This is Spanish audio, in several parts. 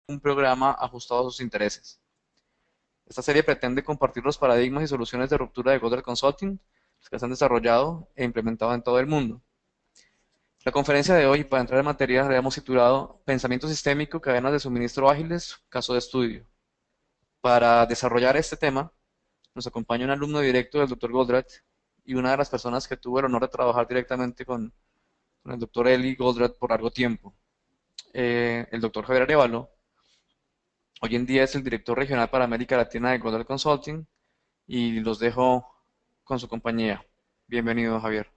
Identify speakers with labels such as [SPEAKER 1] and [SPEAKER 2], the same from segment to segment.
[SPEAKER 1] un programa ajustado a sus intereses. Esta serie pretende compartir los paradigmas y soluciones de ruptura de Goddard Consulting que se han desarrollado e implementado en todo el mundo. La conferencia de hoy, para entrar en materia, le hemos titulado Pensamiento sistémico, cadenas de suministro ágiles, caso de estudio. Para desarrollar este tema, nos acompaña un alumno directo del Dr. Goldratt y una de las personas que tuvo el honor de trabajar directamente con el Dr. Eli Goldratt por largo tiempo. El Dr. Javier Arevalo, hoy en día es el director regional para América Latina de Goldratt Consulting y los dejo con su compañía. Bienvenido, Javier.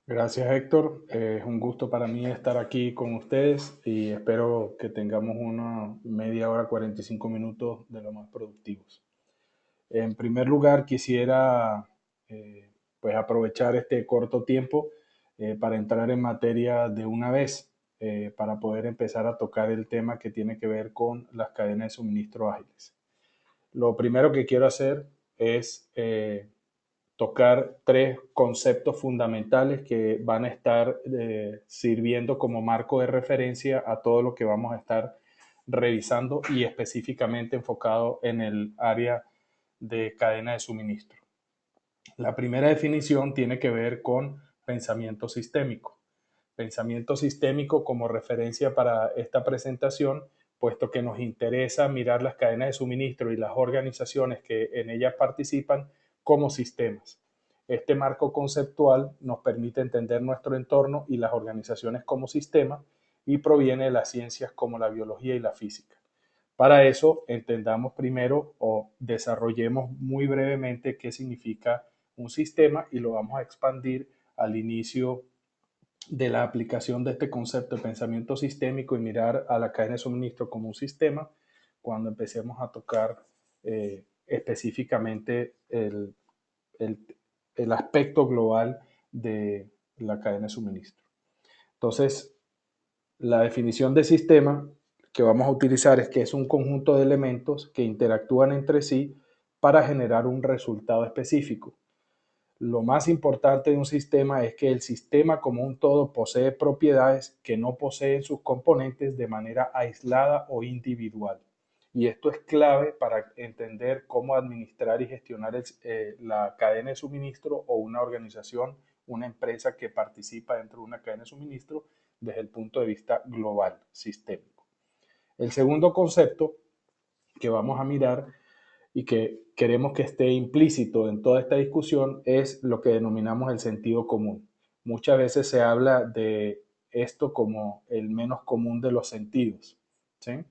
[SPEAKER 2] Gracias, Héctor. Es un gusto para mí estar aquí con ustedes y espero que tengamos una media hora, 45 minutos de lo más productivos. En primer lugar, quisiera pues aprovechar este corto tiempo para entrar en materia de una vez, para poder empezar a tocar el tema que tiene que ver con las cadenas de suministro ágiles. Lo primero que quiero hacer es tocar tres conceptos fundamentales que van a estar sirviendo como marco de referencia a todo lo que vamos a estar revisando y específicamente enfocado en el área de cadena de suministro. La primera definición tiene que ver con pensamiento sistémico. Pensamiento sistémico como referencia para esta presentación, puesto que nos interesa mirar las cadenas de suministro y las organizaciones que en ellas participan como sistemas. Este marco conceptual nos permite entender nuestro entorno y las organizaciones como sistema y proviene de las ciencias como la biología y la física. Para eso, entendamos primero o desarrollemos muy brevemente qué significa un sistema y lo vamos a expandir al inicio de la aplicación de este concepto de pensamiento sistémico y mirar a la cadena de suministro como un sistema cuando empecemos a tocar específicamente el, el aspecto global de la cadena de suministro. Entonces, la definición de sistema que vamos a utilizar es que es un conjunto de elementos que interactúan entre sí para generar un resultado específico. Lo más importante de un sistema es que el sistema como un todo posee propiedades que no poseen sus componentes de manera aislada o individual. Y esto es clave para entender cómo administrar y gestionar la cadena de suministro o una organización, una empresa que participa dentro de una cadena de suministro desde el punto de vista global, sistémico. El segundo concepto que vamos a mirar y que queremos que esté implícito en toda esta discusión es lo que denominamos el sentido común. Muchas veces se habla de esto como el menos común de los sentidos, ¿sí?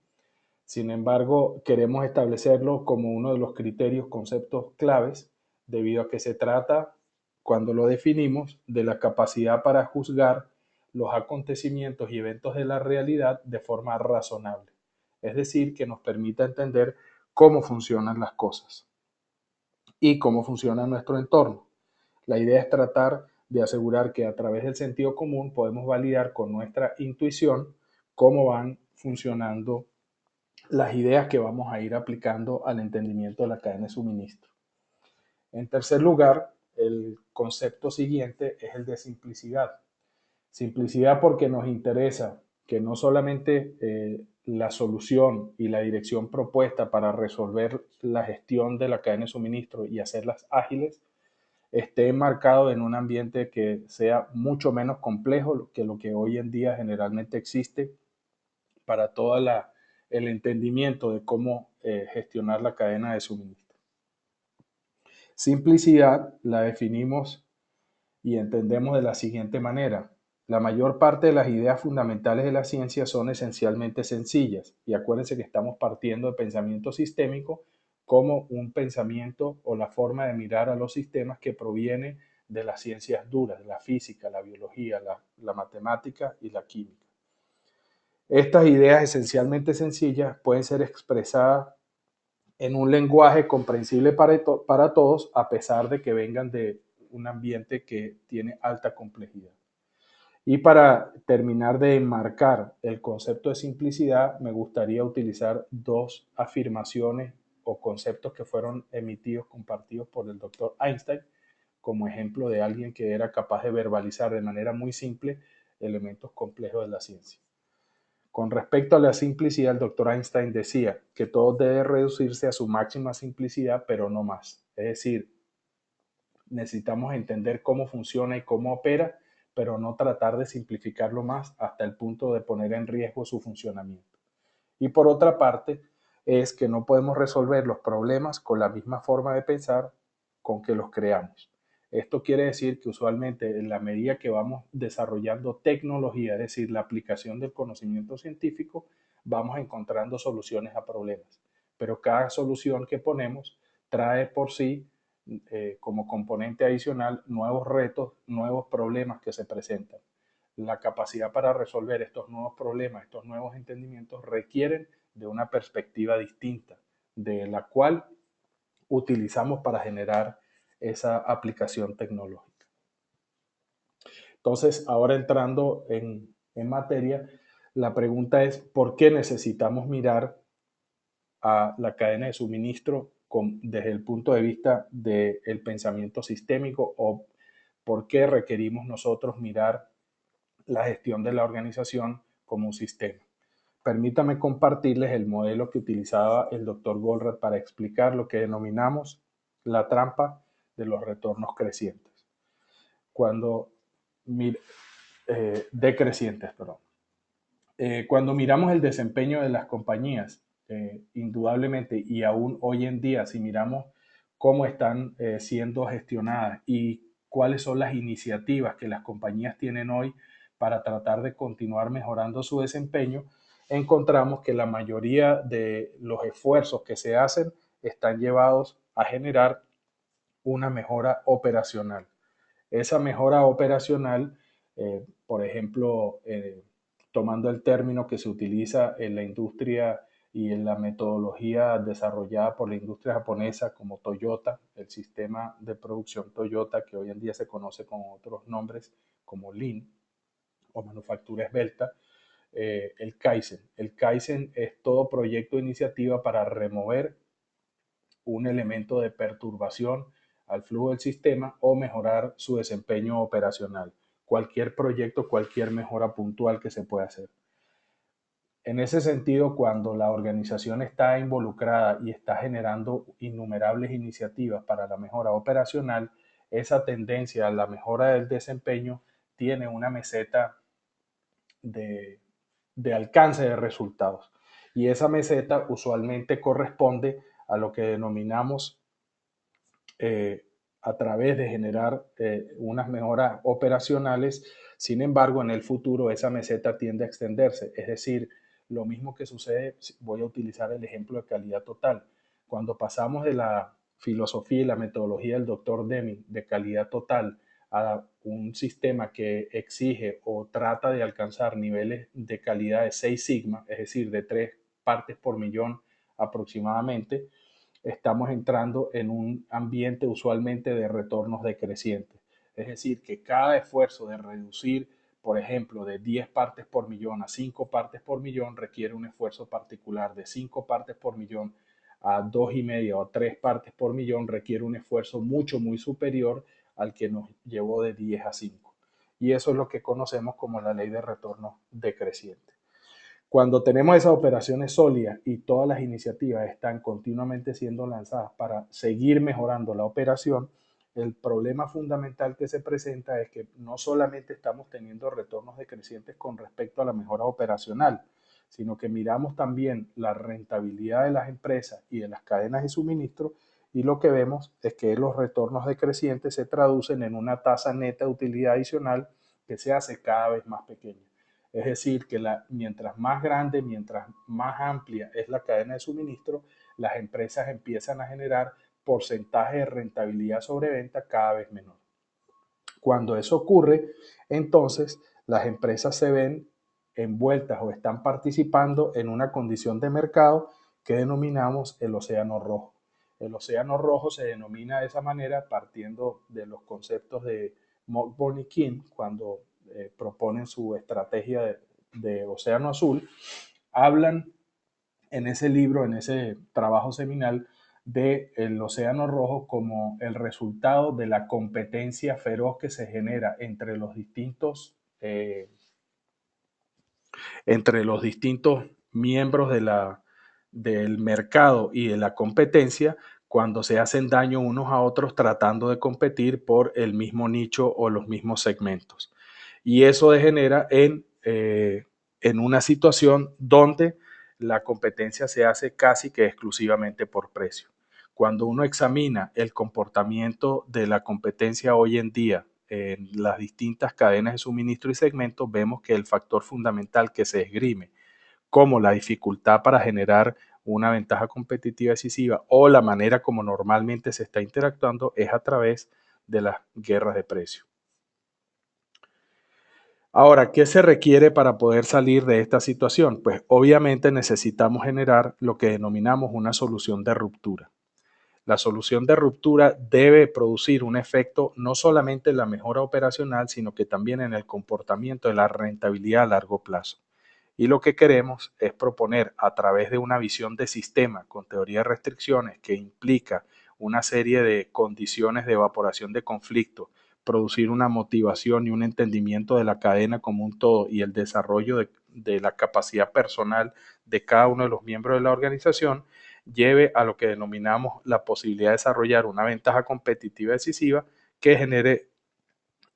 [SPEAKER 2] Sin embargo, queremos establecerlo como uno de los criterios, conceptos claves, debido a que se trata, cuando lo definimos, de la capacidad para juzgar los acontecimientos y eventos de la realidad de forma razonable. Es decir, que nos permita entender cómo funcionan las cosas y cómo funciona nuestro entorno. La idea es tratar de asegurar que a través del sentido común podemos validar con nuestra intuición cómo van funcionando las ideas que vamos a ir aplicando al entendimiento de la cadena de suministro. En tercer lugar, el concepto siguiente es el de simplicidad. Simplicidad porque nos interesa que no solamente la solución y la dirección propuesta para resolver la gestión de la cadena de suministro y hacerlas ágiles esté enmarcado en un ambiente que sea mucho menos complejo que lo que hoy en día generalmente existe para todo el entendimiento de cómo gestionar la cadena de suministro. Simplicidad la definimos y entendemos de la siguiente manera. La mayor parte de las ideas fundamentales de la ciencia son esencialmente sencillas y acuérdense que estamos partiendo de pensamiento sistémico como un pensamiento o la forma de mirar a los sistemas que proviene de las ciencias duras, la física, la biología, la matemática y la química. Estas ideas esencialmente sencillas pueden ser expresadas en un lenguaje comprensible para todos, a pesar de que vengan de un ambiente que tiene alta complejidad. Y para terminar de enmarcar el concepto de simplicidad, me gustaría utilizar dos afirmaciones o conceptos que fueron emitidos, compartidos por el doctor Einstein, como ejemplo de alguien que era capaz de verbalizar de manera muy simple elementos complejos de la ciencia. Con respecto a la simplicidad, el doctor Einstein decía que todo debe reducirse a su máxima simplicidad, pero no más. Es decir, necesitamos entender cómo funciona y cómo opera, pero no tratar de simplificarlo más hasta el punto de poner en riesgo su funcionamiento. Y por otra parte, es que no podemos resolver los problemas con la misma forma de pensar con que los creamos. Esto quiere decir que usualmente en la medida que vamos desarrollando tecnología, es decir, la aplicación del conocimiento científico, vamos encontrando soluciones a problemas. Pero cada solución que ponemos trae por sí como componente adicional nuevos retos, nuevos problemas que se presentan. La capacidad para resolver estos nuevos problemas, estos nuevos entendimientos requieren de una perspectiva distinta, de la cual utilizamos para generar esa aplicación tecnológica. Entonces, ahora entrando en materia, la pregunta es, ¿por qué necesitamos mirar a la cadena de suministro desde el punto de vista del pensamiento sistémico o por qué requerimos nosotros mirar la gestión de la organización como un sistema? Permítame compartirles el modelo que utilizaba el doctor Goldratt para explicar lo que denominamos la trampa de los retornos crecientes. Cuando decrecientes, perdón. Cuando miramos el desempeño de las compañías, indudablemente, y aún hoy en día, si miramos cómo están siendo gestionadas y cuáles son las iniciativas que las compañías tienen hoy para tratar de continuar mejorando su desempeño, encontramos que la mayoría de los esfuerzos que se hacen están llevados a generar una mejora operacional. Esa mejora operacional, por ejemplo, tomando el término que se utiliza en la industria y en la metodología desarrollada por la industria japonesa como Toyota, el sistema de producción Toyota que hoy en día se conoce con otros nombres como Lean o manufactura esbelta, el Kaizen. El Kaizen es todo proyecto o iniciativa para remover un elemento de perturbación al flujo del sistema o mejorar su desempeño operacional. Cualquier proyecto, cualquier mejora puntual que se pueda hacer. En ese sentido, cuando la organización está involucrada y está generando innumerables iniciativas para la mejora operacional, esa tendencia a la mejora del desempeño tiene una meseta de, de alcance de resultados. Y esa meseta usualmente corresponde a lo que denominamos eh, a través de generar unas mejoras operacionales. Sin embargo, en el futuro esa meseta tiende a extenderse. Es decir, lo mismo que sucede, voy a utilizar el ejemplo de calidad total. Cuando pasamos de la filosofía y la metodología del doctor Deming de calidad total a un sistema que exige o trata de alcanzar niveles de calidad de 6 sigma, es decir, de 3 partes por millón aproximadamente, estamos entrando en un ambiente usualmente de retornos decrecientes. Es decir, que cada esfuerzo de reducir, por ejemplo, de 10 partes por millón a 5 partes por millón requiere un esfuerzo particular. De 5 partes por millón a 2,5 o 3 partes por millón requiere un esfuerzo muy superior al que nos llevó de 10 a 5. Y eso es lo que conocemos como la ley de retorno decreciente. Cuando tenemos esas operaciones sólidas y todas las iniciativas están continuamente siendo lanzadas para seguir mejorando la operación, el problema fundamental que se presenta es que no solamente estamos teniendo retornos decrecientes con respecto a la mejora operacional, sino que miramos también la rentabilidad de las empresas y de las cadenas de suministro y lo que vemos es que los retornos decrecientes se traducen en una tasa neta de utilidad adicional que se hace cada vez más pequeña. Es decir, que mientras más grande, mientras más amplia es la cadena de suministro, las empresas empiezan a generar porcentaje de rentabilidad sobre venta cada vez menor. Cuando eso ocurre, entonces las empresas se ven envueltas o están participando en una condición de mercado que denominamos el océano rojo. El océano rojo se denomina de esa manera partiendo de los conceptos de Mockburn y King cuando proponen su estrategia de océano azul. Hablan en ese libro, en ese trabajo seminal, del océano rojo como el resultado de la competencia feroz que se genera entre los distintos entre los distintos miembros del mercado y de la competencia cuando se hacen daño unos a otros tratando de competir por el mismo nicho o los mismos segmentos. Y eso degenera en una situación donde la competencia se hace casi que exclusivamente por precio. Cuando uno examina el comportamiento de la competencia hoy en día en las distintas cadenas de suministro y segmentos, vemos que el factor fundamental que se esgrime como la dificultad para generar una ventaja competitiva decisiva o la manera como normalmente se está interactuando es a través de las guerras de precios. Ahora, ¿qué se requiere para poder salir de esta situación? Pues obviamente necesitamos generar lo que denominamos una solución de ruptura. La solución de ruptura debe producir un efecto no solamente en la mejora operacional, sino que también en el comportamiento de la rentabilidad a largo plazo. Y lo que queremos es proponer a través de una visión de sistema con teoría de restricciones que implica una serie de condiciones de evaporación de conflicto, producir una motivación y un entendimiento de la cadena como un todo y el desarrollo de la capacidad personal de cada uno de los miembros de la organización, lleve a lo que denominamos la posibilidad de desarrollar una ventaja competitiva decisiva que genere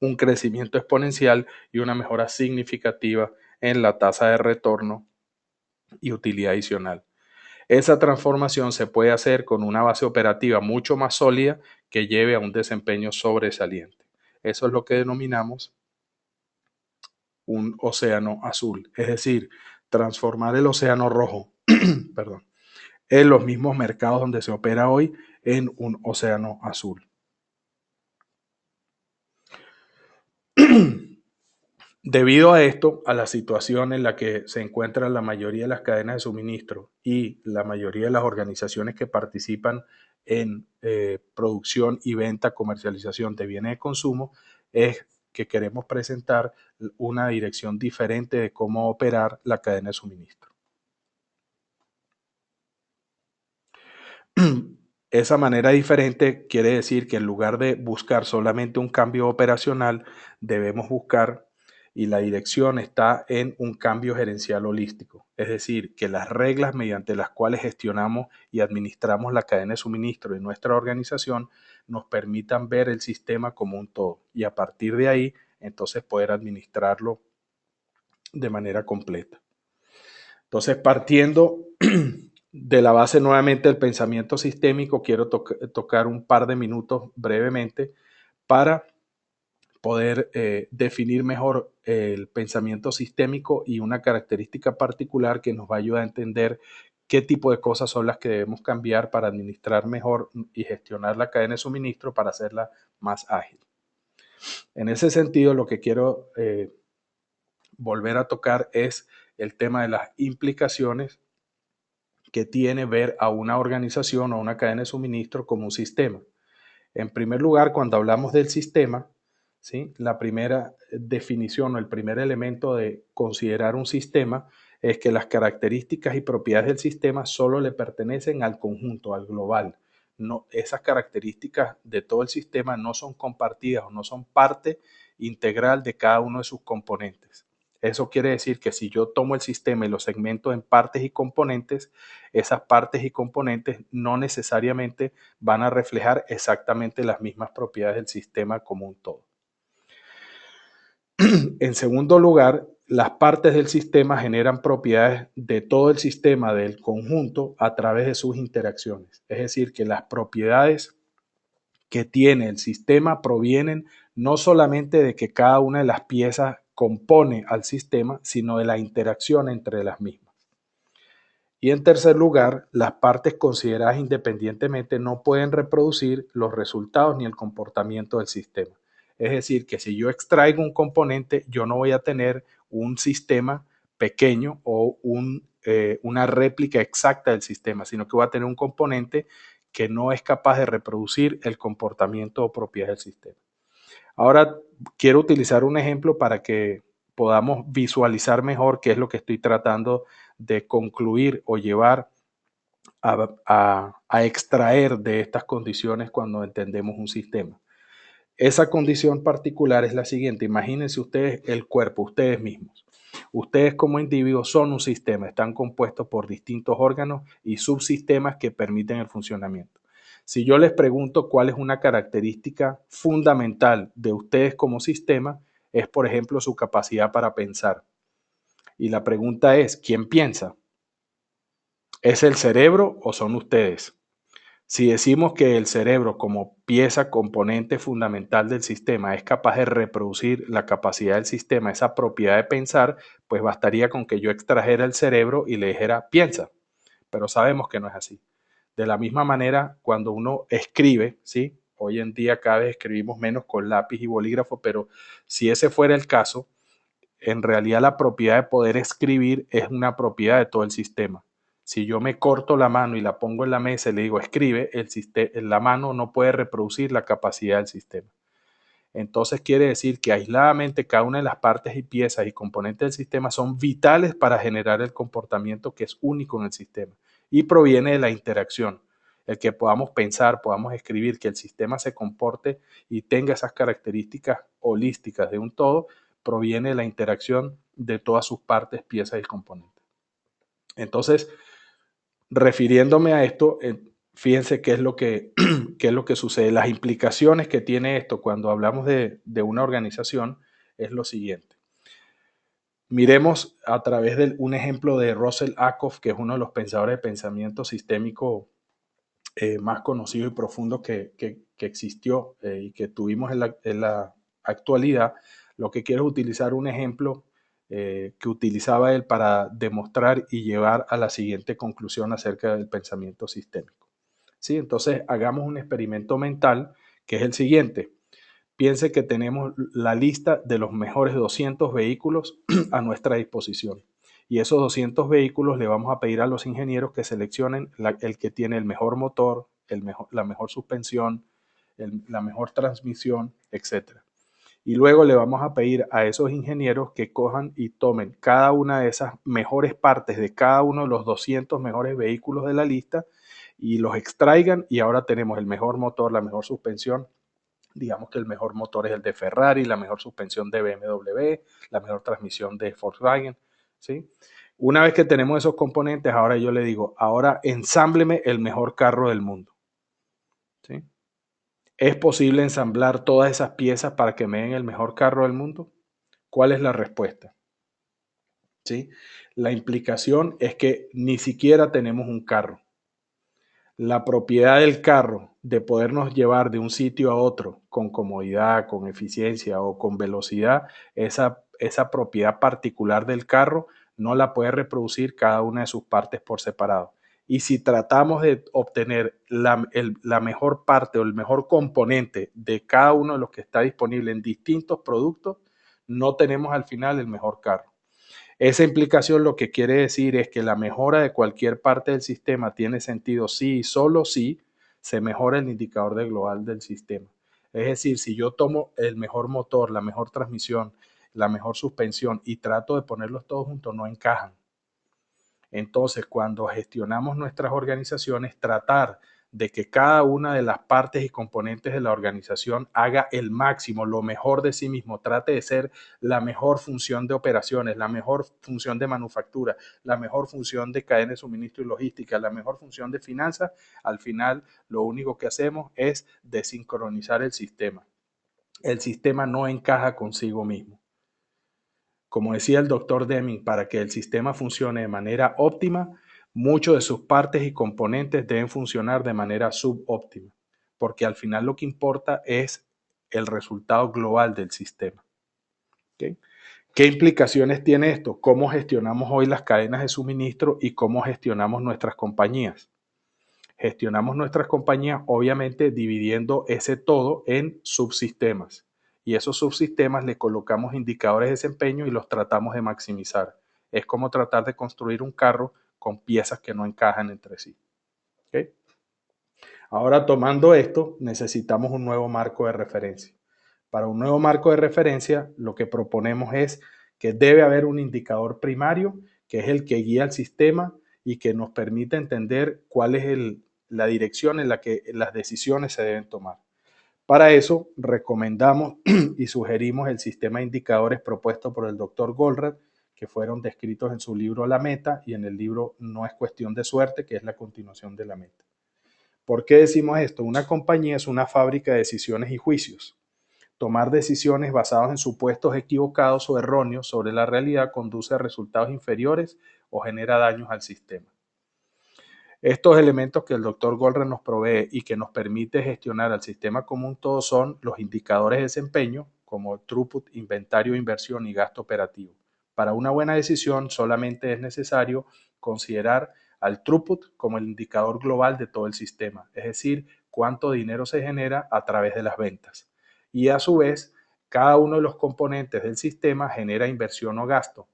[SPEAKER 2] un crecimiento exponencial y una mejora significativa en la tasa de retorno y utilidad adicional. Esa transformación se puede hacer con una base operativa mucho más sólida que lleve a un desempeño sobresaliente. Eso es lo que denominamos un océano azul, es decir, transformar el océano rojo, perdón, en los mismos mercados donde se opera hoy en un océano azul. Debido a esto, a la situación en la que se encuentran la mayoría de las cadenas de suministro y la mayoría de las organizaciones que participan en producción y venta, comercialización de bienes de consumo, es que queremos presentar una dirección diferente de cómo operar la cadena de suministro. Esa manera diferente quiere decir que en lugar de buscar solamente un cambio operacional, debemos buscar, y la dirección está en un cambio gerencial holístico, es decir, que las reglas mediante las cuales gestionamos y administramos la cadena de suministro de nuestra organización nos permitan ver el sistema como un todo y a partir de ahí entonces poder administrarlo de manera completa. Entonces, partiendo de la base nuevamente del pensamiento sistémico, quiero tocar un par de minutos brevemente para poder definir mejor el pensamiento sistémico y una característica particular que nos va a ayudar a entender qué tipo de cosas son las que debemos cambiar para administrar mejor y gestionar la cadena de suministro para hacerla más ágil. En ese sentido, lo que quiero volver a tocar es el tema de las implicaciones que tiene ver a una organización o una cadena de suministro como un sistema. En primer lugar, cuando hablamos del sistema, ¿sí? La primera definición o el primer elemento de considerar un sistema es que las características y propiedades del sistema solo le pertenecen al conjunto, al global. No, esas características de todo el sistema no son compartidas o no son parte integral de cada uno de sus componentes. Eso quiere decir que si yo tomo el sistema y lo segmento en partes y componentes, esas partes y componentes no necesariamente van a reflejar exactamente las mismas propiedades del sistema como un todo. En segundo lugar, las partes del sistema generan propiedades de todo el sistema, del conjunto, a través de sus interacciones. Es decir, que las propiedades que tiene el sistema provienen no solamente de que cada una de las piezas compone al sistema, sino de la interacción entre las mismas. Y en tercer lugar, las partes consideradas independientemente no pueden reproducir los resultados ni el comportamiento del sistema. Es decir, que si yo extraigo un componente, yo no voy a tener un sistema pequeño o una réplica exacta del sistema, sino que voy a tener un componente que no es capaz de reproducir el comportamiento o propiedad del sistema. Ahora quiero utilizar un ejemplo para que podamos visualizar mejor qué es lo que estoy tratando de concluir o llevar a extraer de estas condiciones cuando entendemos un sistema. Esa condición particular es la siguiente. Imagínense ustedes el cuerpo, ustedes mismos. Ustedes como individuos son un sistema, están compuestos por distintos órganos y subsistemas que permiten el funcionamiento. Si yo les pregunto cuál es una característica fundamental de ustedes como sistema, es por ejemplo su capacidad para pensar. Y la pregunta es, ¿quién piensa? ¿Es el cerebro o son ustedes? Si decimos que el cerebro como pieza componente fundamental del sistema es capaz de reproducir la capacidad del sistema, esa propiedad de pensar, pues bastaría con que yo extrajera el cerebro y le dijera piensa, pero sabemos que no es así. De la misma manera, cuando uno escribe, ¿sí? Hoy en día cada vez escribimos menos con lápiz y bolígrafo, pero si ese fuera el caso, en realidad la propiedad de poder escribir es una propiedad de todo el sistema. Si yo me corto la mano y la pongo en la mesa y le digo escribe, la mano no puede reproducir la capacidad del sistema. Entonces quiere decir que aisladamente cada una de las partes y piezas y componentes del sistema son vitales para generar el comportamiento que es único en el sistema y proviene de la interacción. El que podamos pensar, podamos escribir, que el sistema se comporte y tenga esas características holísticas de un todo, proviene de la interacción de todas sus partes, piezas y componentes. Entonces, refiriéndome a esto, fíjense qué es lo que, qué es lo que sucede. Las implicaciones que tiene esto cuando hablamos de una organización es lo siguiente. Miremos a través de un ejemplo de Russell Ackoff, que es uno de los pensadores de pensamiento sistémico más conocido y profundo que existió y que tuvimos en la actualidad. Lo que quiero es utilizar un ejemplo que utilizaba él para demostrar y llevar a la siguiente conclusión acerca del pensamiento sistémico. ¿Sí? Entonces, hagamos un experimento mental que es el siguiente. Piense que tenemos la lista de los mejores 200 vehículos a nuestra disposición. Y esos 200 vehículos le vamos a pedir a los ingenieros que seleccionen el que tiene el mejor motor, la mejor suspensión, la mejor transmisión, etc. Y luego le vamos a pedir a esos ingenieros que cojan y tomen cada una de esas mejores partes de cada uno de los 200 mejores vehículos de la lista y los extraigan y ahora tenemos el mejor motor, la mejor suspensión. Digamos que el mejor motor es el de Ferrari, la mejor suspensión de BMW, la mejor transmisión de Volkswagen, ¿sí? Una vez que tenemos esos componentes, ahora yo le digo, ahora ensámbleme el mejor carro del mundo, ¿sí? ¿Es posible ensamblar todas esas piezas para que me den el mejor carro del mundo? ¿Cuál es la respuesta? ¿Sí? La implicación es que ni siquiera tenemos un carro. La propiedad del carro de podernos llevar de un sitio a otro con comodidad, con eficiencia o con velocidad, esa propiedad particular del carro no la puede reproducir cada una de sus partes por separado. Y si tratamos de obtener la mejor parte o el mejor componente de cada uno de los que está disponible en distintos productos, no tenemos al final el mejor carro. Esa implicación lo que quiere decir es que la mejora de cualquier parte del sistema tiene sentido si y solo si se mejora el indicador de global del sistema. Es decir, si yo tomo el mejor motor, la mejor transmisión, la mejor suspensión y trato de ponerlos todos juntos, no encajan. Entonces, cuando gestionamos nuestras organizaciones, tratar de que cada una de las partes y componentes de la organización haga el máximo, lo mejor de sí mismo, trate de ser la mejor función de operaciones, la mejor función de manufactura, la mejor función de cadena de suministro y logística, la mejor función de finanzas, al final lo único que hacemos es desincronizar el sistema. El sistema no encaja consigo mismo. Como decía el doctor Deming, para que el sistema funcione de manera óptima, muchas de sus partes y componentes deben funcionar de manera subóptima, porque al final lo que importa es el resultado global del sistema. ¿Okay? ¿Qué implicaciones tiene esto? ¿Cómo gestionamos hoy las cadenas de suministro y cómo gestionamos nuestras compañías? Gestionamos nuestras compañías obviamente dividiendo ese todo en subsistemas y esos subsistemas le colocamos indicadores de desempeño y los tratamos de maximizar. Es como tratar de construir un carro con piezas que no encajan entre sí. ¿Okay? Ahora tomando esto necesitamos un nuevo marco de referencia. Para un nuevo marco de referencia lo que proponemos es que debe haber un indicador primario que es el que guía el sistema y que nos permite entender cuál es la dirección en la que las decisiones se deben tomar. Para eso recomendamos y sugerimos el sistema de indicadores propuesto por el doctor Goldratt, que fueron descritos en su libro La Meta y en el libro No es cuestión de suerte, que es la continuación de La Meta. ¿Por qué decimos esto? Una compañía es una fábrica de decisiones y juicios. Tomar decisiones basadas en supuestos equivocados o erróneos sobre la realidad conduce a resultados inferiores o genera daños al sistema. Estos elementos que el doctor Goldran nos provee y que nos permite gestionar al sistema común todo son los indicadores de desempeño, como throughput, inventario, inversión y gasto operativo. Para una buena decisión solamente es necesario considerar al throughput como el indicador global de todo el sistema, es decir, cuánto dinero se genera a través de las ventas. Y a su vez, cada uno de los componentes del sistema genera inversión o gasto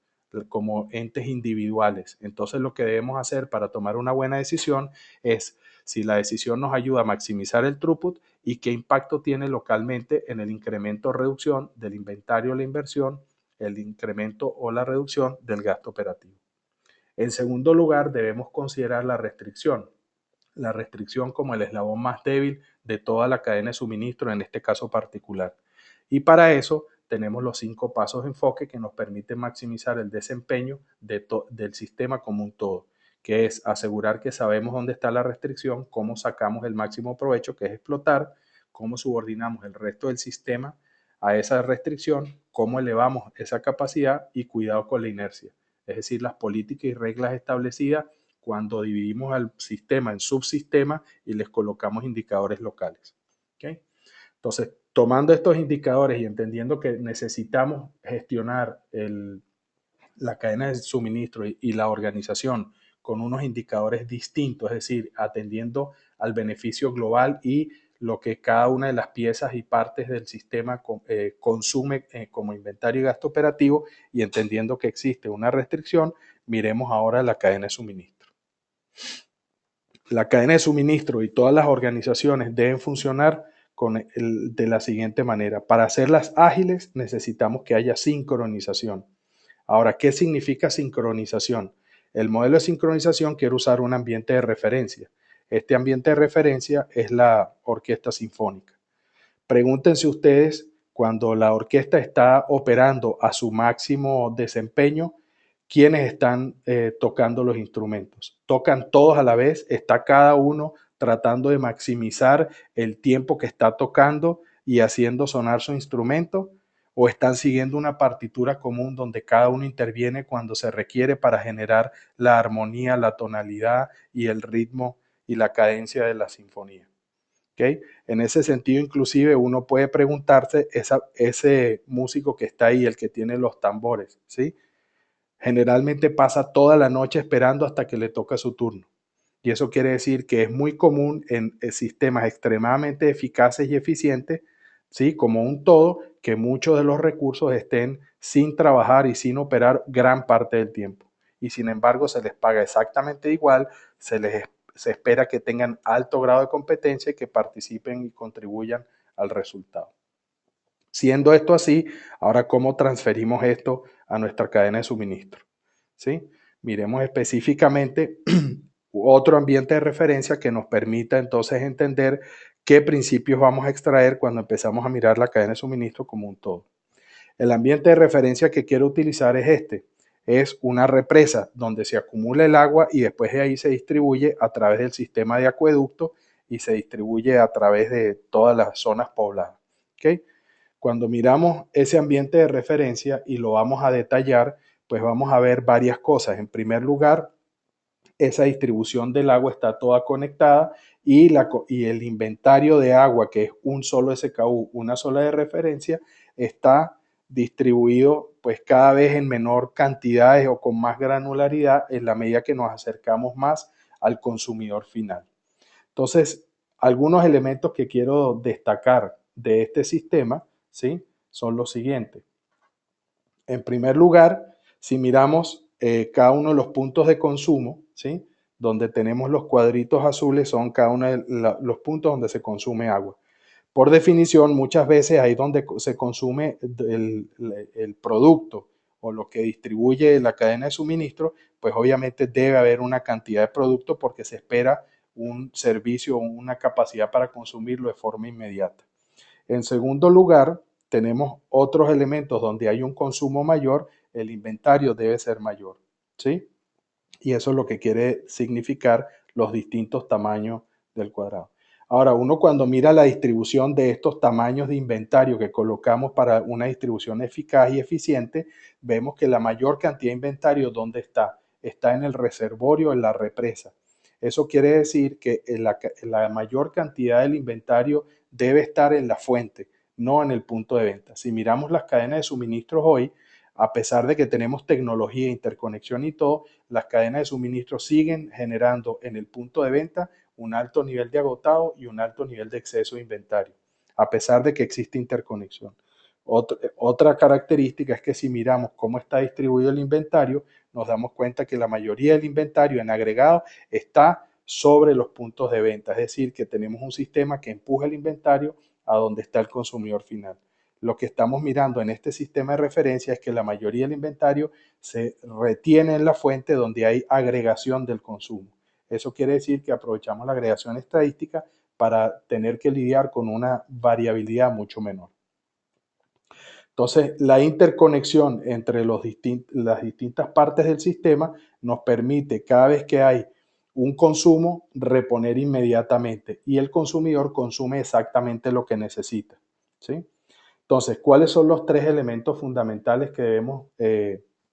[SPEAKER 2] como entes individuales. Entonces lo que debemos hacer para tomar una buena decisión es si la decisión nos ayuda a maximizar el throughput y qué impacto tiene localmente en el incremento o reducción del inventario o la inversión, el incremento o la reducción del gasto operativo. En segundo lugar, debemos considerar la restricción como el eslabón más débil de toda la cadena de suministro en este caso particular. Y para eso tenemos los 5 pasos de enfoque que nos permiten maximizar el desempeño del sistema como un todo, que es asegurar que sabemos dónde está la restricción, cómo sacamos el máximo provecho, que es explotar, cómo subordinamos el resto del sistema a esa restricción, cómo elevamos esa capacidad y cuidado con la inercia, es decir, las políticas y reglas establecidas cuando dividimos al sistema en subsistemas y les colocamos indicadores locales. ¿Okay? Entonces, tomando estos indicadores y entendiendo que necesitamos gestionar la cadena de suministro y la organización con unos indicadores distintos, es decir, atendiendo al beneficio global y lo que cada una de las piezas y partes del sistema consume como inventario y gasto operativo, y entendiendo que existe una restricción, miremos ahora la cadena de suministro. La cadena de suministro y todas las organizaciones deben funcionar de la siguiente manera. Para hacerlas ágiles necesitamos que haya sincronización. Ahora, ¿qué significa sincronización? El modelo de sincronización quiere usar un ambiente de referencia. Este ambiente de referencia es la orquesta sinfónica. Pregúntense ustedes, cuando la orquesta está operando a su máximo desempeño, ¿quiénes están tocando los instrumentos? ¿Tocan todos a la vez? ¿Está cada uno tratando de maximizar el tiempo que está tocando y haciendo sonar su instrumento? ¿O están siguiendo una partitura común donde cada uno interviene cuando se requiere para generar la armonía, la tonalidad y el ritmo y la cadencia de la sinfonía? ¿Okay? En ese sentido, inclusive, uno puede preguntarse, ese músico que está ahí, el que tiene los tambores, ¿sí? Generalmente pasa toda la noche esperando hasta que le toca su turno. Y eso quiere decir que es muy común en sistemas extremadamente eficaces y eficientes, ¿sí? Como un todo, que muchos de los recursos estén sin trabajar y sin operar gran parte del tiempo. Y sin embargo, se les paga exactamente igual, se espera que tengan alto grado de competencia y que participen y contribuyan al resultado. Siendo esto así, ahora cómo transferimos esto a nuestra cadena de suministro. ¿Sí? Miremos específicamente otro ambiente de referencia que nos permita entonces entender qué principios vamos a extraer cuando empezamos a mirar la cadena de suministro como un todo. El ambiente de referencia que quiero utilizar es este. Es una represa donde se acumula el agua y después de ahí se distribuye a través del sistema de acueducto y se distribuye a través de todas las zonas pobladas. ¿Okay? Cuando miramos ese ambiente de referencia y lo vamos a detallar, pues vamos a ver varias cosas. En primer lugar, esa distribución del agua está toda conectada y el inventario de agua, que es un solo SKU, una sola de referencia, está distribuido pues cada vez en menor cantidades o con más granularidad en la medida que nos acercamos más al consumidor final. Entonces, algunos elementos que quiero destacar de este sistema, ¿sí? Son los siguientes. En primer lugar, si miramos cada uno de los puntos de consumo, ¿sí? Donde tenemos los cuadritos azules son cada uno de los puntos donde se consume agua. Por definición, muchas veces ahí donde se consume el producto o lo que distribuye la cadena de suministro, pues obviamente debe haber una cantidad de producto porque se espera un servicio o una capacidad para consumirlo de forma inmediata. En segundo lugar, tenemos otros elementos donde hay un consumo mayor, el inventario debe ser mayor, ¿sí? Y eso es lo que quiere significar los distintos tamaños del cuadrado. Ahora, uno cuando mira la distribución de estos tamaños de inventario que colocamos para una distribución eficaz y eficiente, vemos que la mayor cantidad de inventario, ¿dónde está? Está en el reservorio, en la represa. Eso quiere decir que la mayor cantidad del inventario debe estar en la fuente, no en el punto de venta. Si miramos las cadenas de suministros hoy, a pesar de que tenemos tecnología, interconexión y todo, las cadenas de suministro siguen generando en el punto de venta un alto nivel de agotado y un alto nivel de exceso de inventario, a pesar de que existe interconexión. Otra característica es que si miramos cómo está distribuido el inventario, nos damos cuenta que la mayoría del inventario en agregado está sobre los puntos de venta, es decir, que tenemos un sistema que empuja el inventario a donde está el consumidor final. Lo que estamos mirando en este sistema de referencia es que la mayoría del inventario se retiene en la fuente donde hay agregación del consumo. Eso quiere decir que aprovechamos la agregación estadística para tener que lidiar con una variabilidad mucho menor. Entonces, la interconexión entre las distintas partes del sistema nos permite cada vez que hay un consumo reponer inmediatamente y el consumidor consume exactamente lo que necesita, ¿sí? Entonces, ¿cuáles son los tres elementos fundamentales que debemos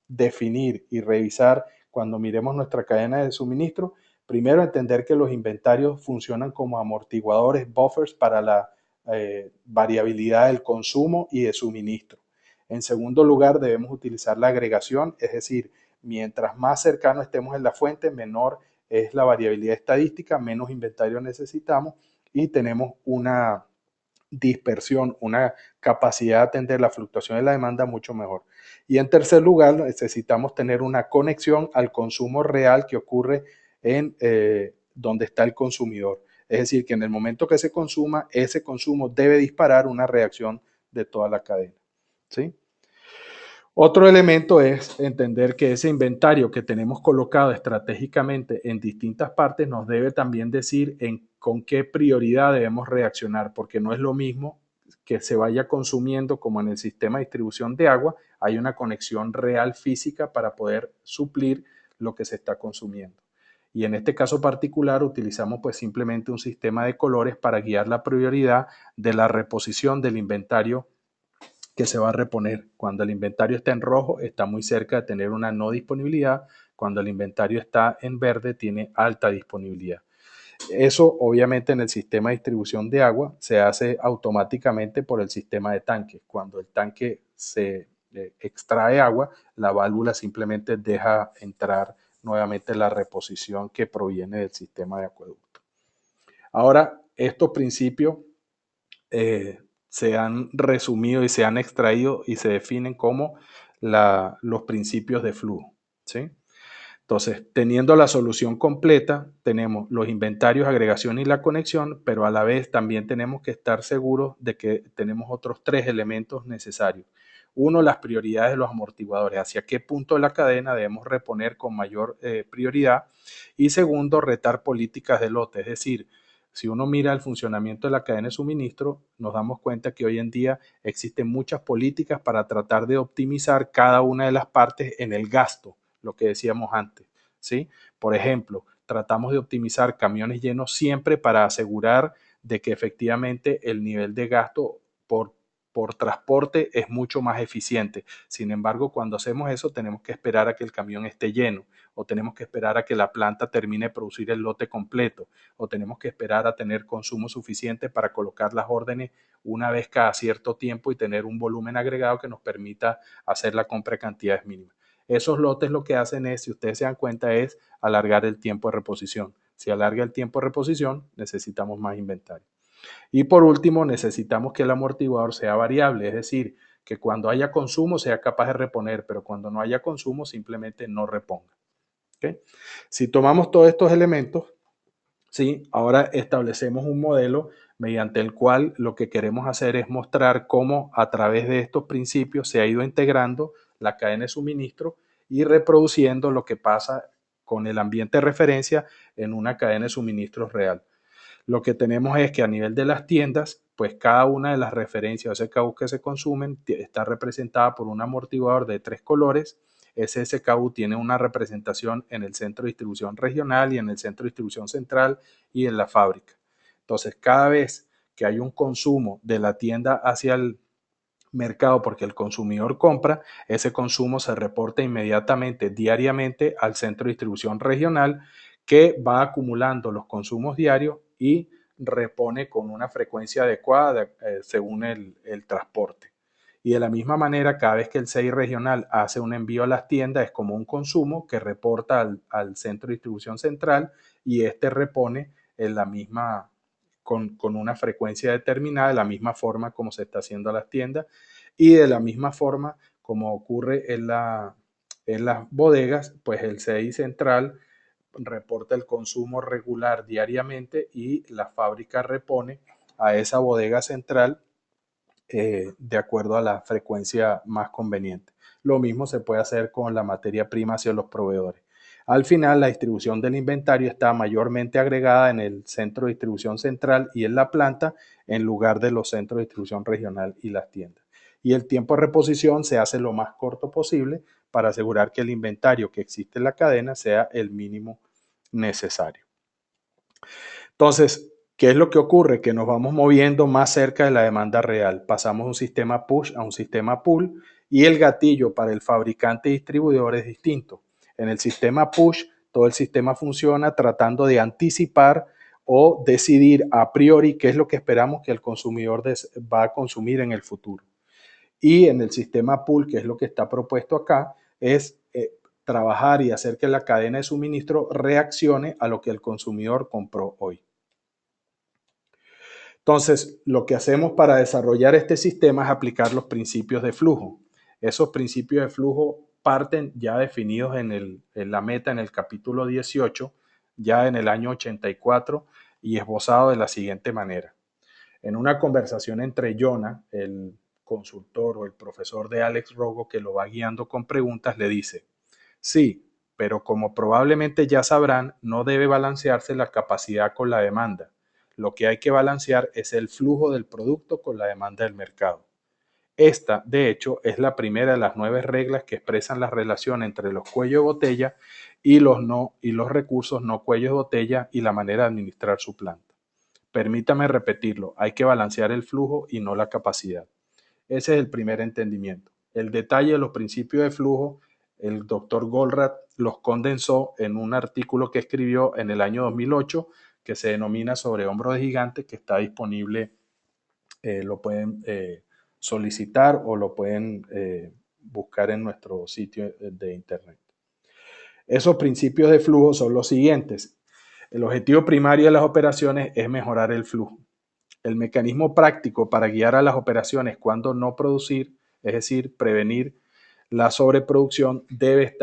[SPEAKER 2] definir y revisar cuando miremos nuestra cadena de suministro? Primero, entender que los inventarios funcionan como amortiguadores, buffers para la variabilidad del consumo y de suministro. En segundo lugar, debemos utilizar la agregación, es decir, mientras más cercano estemos en la fuente, menor es la variabilidad estadística, menos inventario necesitamos y tenemos una dispersión, una capacidad de atender la fluctuación de la demanda mucho mejor. Y en tercer lugar, necesitamos tener una conexión al consumo real que ocurre en donde está el consumidor. Es decir, que en el momento que se consuma, ese consumo debe disparar una reacción de toda la cadena, ¿sí? Otro elemento es entender que ese inventario que tenemos colocado estratégicamente en distintas partes nos debe también decir con qué prioridad debemos reaccionar, porque no es lo mismo que se vaya consumiendo como en el sistema de distribución de agua, hay una conexión real física para poder suplir lo que se está consumiendo. Y en este caso particular utilizamos pues simplemente un sistema de colores para guiar la prioridad de la reposición del inventario que se va a reponer. Cuando el inventario está en rojo, está muy cerca de tener una no disponibilidad. Cuando el inventario está en verde, tiene alta disponibilidad. Eso obviamente en el sistema de distribución de agua se hace automáticamente por el sistema de tanque. Cuando el tanque se extrae agua, la válvula simplemente deja entrar nuevamente la reposición que proviene del sistema de acueducto. Ahora, estos principios se han resumido y se han extraído y se definen como los principios de flujo, ¿sí? Entonces, teniendo la solución completa, tenemos los inventarios, agregación y la conexión, pero a la vez también tenemos que estar seguros de que tenemos otros tres elementos necesarios. Uno, las prioridades de los amortiguadores, hacia qué punto de la cadena debemos reponer con mayor prioridad. Y segundo, retar políticas de lote, es decir, si uno mira el funcionamiento de la cadena de suministro, nos damos cuenta que hoy en día existen muchas políticas para tratar de optimizar cada una de las partes en el gasto, lo que decíamos antes, ¿sí? Por ejemplo, tratamos de optimizar camiones llenos siempre para asegurar de que efectivamente el nivel de gasto por transporte es mucho más eficiente. Sin embargo, cuando hacemos eso, tenemos que esperar a que el camión esté lleno o tenemos que esperar a que la planta termine de producir el lote completo o tenemos que esperar a tener consumo suficiente para colocar las órdenes una vez cada cierto tiempo y tener un volumen agregado que nos permita hacer la compra de cantidades mínimas. Esos lotes lo que hacen es, si ustedes se dan cuenta, es alargar el tiempo de reposición. Si alarga el tiempo de reposición, necesitamos más inventario. Y por último, necesitamos que el amortiguador sea variable, es decir, que cuando haya consumo sea capaz de reponer, pero cuando no haya consumo simplemente no reponga. ¿Okay? Si tomamos todos estos elementos, ¿sí? Ahora establecemos un modelo mediante el cual lo que queremos hacer es mostrar cómo a través de estos principios se ha ido integrando la cadena de suministro y reproduciendo lo que pasa con el ambiente de referencia en una cadena de suministros real. Lo que tenemos es que a nivel de las tiendas, pues cada una de las referencias o SKU que se consumen está representada por un amortiguador de 3 colores. Ese SKU tiene una representación en el centro de distribución regional y en el centro de distribución central y en la fábrica. Entonces, cada vez que hay un consumo de la tienda hacia el mercado porque el consumidor compra, ese consumo se reporta inmediatamente, diariamente al centro de distribución regional, que va acumulando los consumos diarios y repone con una frecuencia adecuada según el transporte. Y de la misma manera, cada vez que el CEI regional hace un envío a las tiendas, es como un consumo que reporta al centro de distribución central, y este repone en la misma, con una frecuencia determinada, de la misma forma como se está haciendo a las tiendas, y de la misma forma como ocurre en las bodegas, pues el CI central reporta el consumo regular diariamente y la fábrica repone a esa bodega central de acuerdo a la frecuencia más conveniente. Lo mismo se puede hacer con la materia prima hacia los proveedores. Al final, la distribución del inventario está mayormente agregada en el centro de distribución central y en la planta, en lugar de los centros de distribución regional y las tiendas. Y el tiempo de reposición se hace lo más corto posible para asegurar que el inventario que existe en la cadena sea el mínimo necesario. Entonces, ¿qué es lo que ocurre? Que nos vamos moviendo más cerca de la demanda real. Pasamos de un sistema push a un sistema pull, y el gatillo para el fabricante y distribuidor es distinto. En el sistema push, todo el sistema funciona tratando de anticipar o decidir a priori qué es lo que esperamos que el consumidor va a consumir en el futuro. Y en el sistema pull, que es lo que está propuesto acá, es trabajar y hacer que la cadena de suministro reaccione a lo que el consumidor compró hoy. Entonces, lo que hacemos para desarrollar este sistema es aplicar los principios de flujo. Esos principios de flujo parten ya definidos en la meta en el capítulo 18, ya en el año 84, y esbozado de la siguiente manera. En una conversación entre Jonah, el consultor o el profesor de Alex Rogo, que lo va guiando con preguntas, le dice: sí, pero como probablemente ya sabrán, no debe balancearse la capacidad con la demanda. Lo que hay que balancear es el flujo del producto con la demanda del mercado. Esta, de hecho, es la primera de las 9 reglas que expresan la relación entre los cuellos de botella y los recursos no cuellos de botella, y la manera de administrar su planta. Permítame repetirlo, hay que balancear el flujo y no la capacidad. Ese es el primer entendimiento. El detalle de los principios de flujo, el doctor Goldratt los condensó en un artículo que escribió en el año 2008, que se denomina Sobre hombros de gigante, que está disponible, lo pueden solicitar o lo pueden buscar en nuestro sitio de internet. Esos principios de flujo son los siguientes. El objetivo primario de las operaciones es mejorar el flujo. El mecanismo práctico para guiar a las operaciones cuando no producir, es decir, prevenir la sobreproducción, debe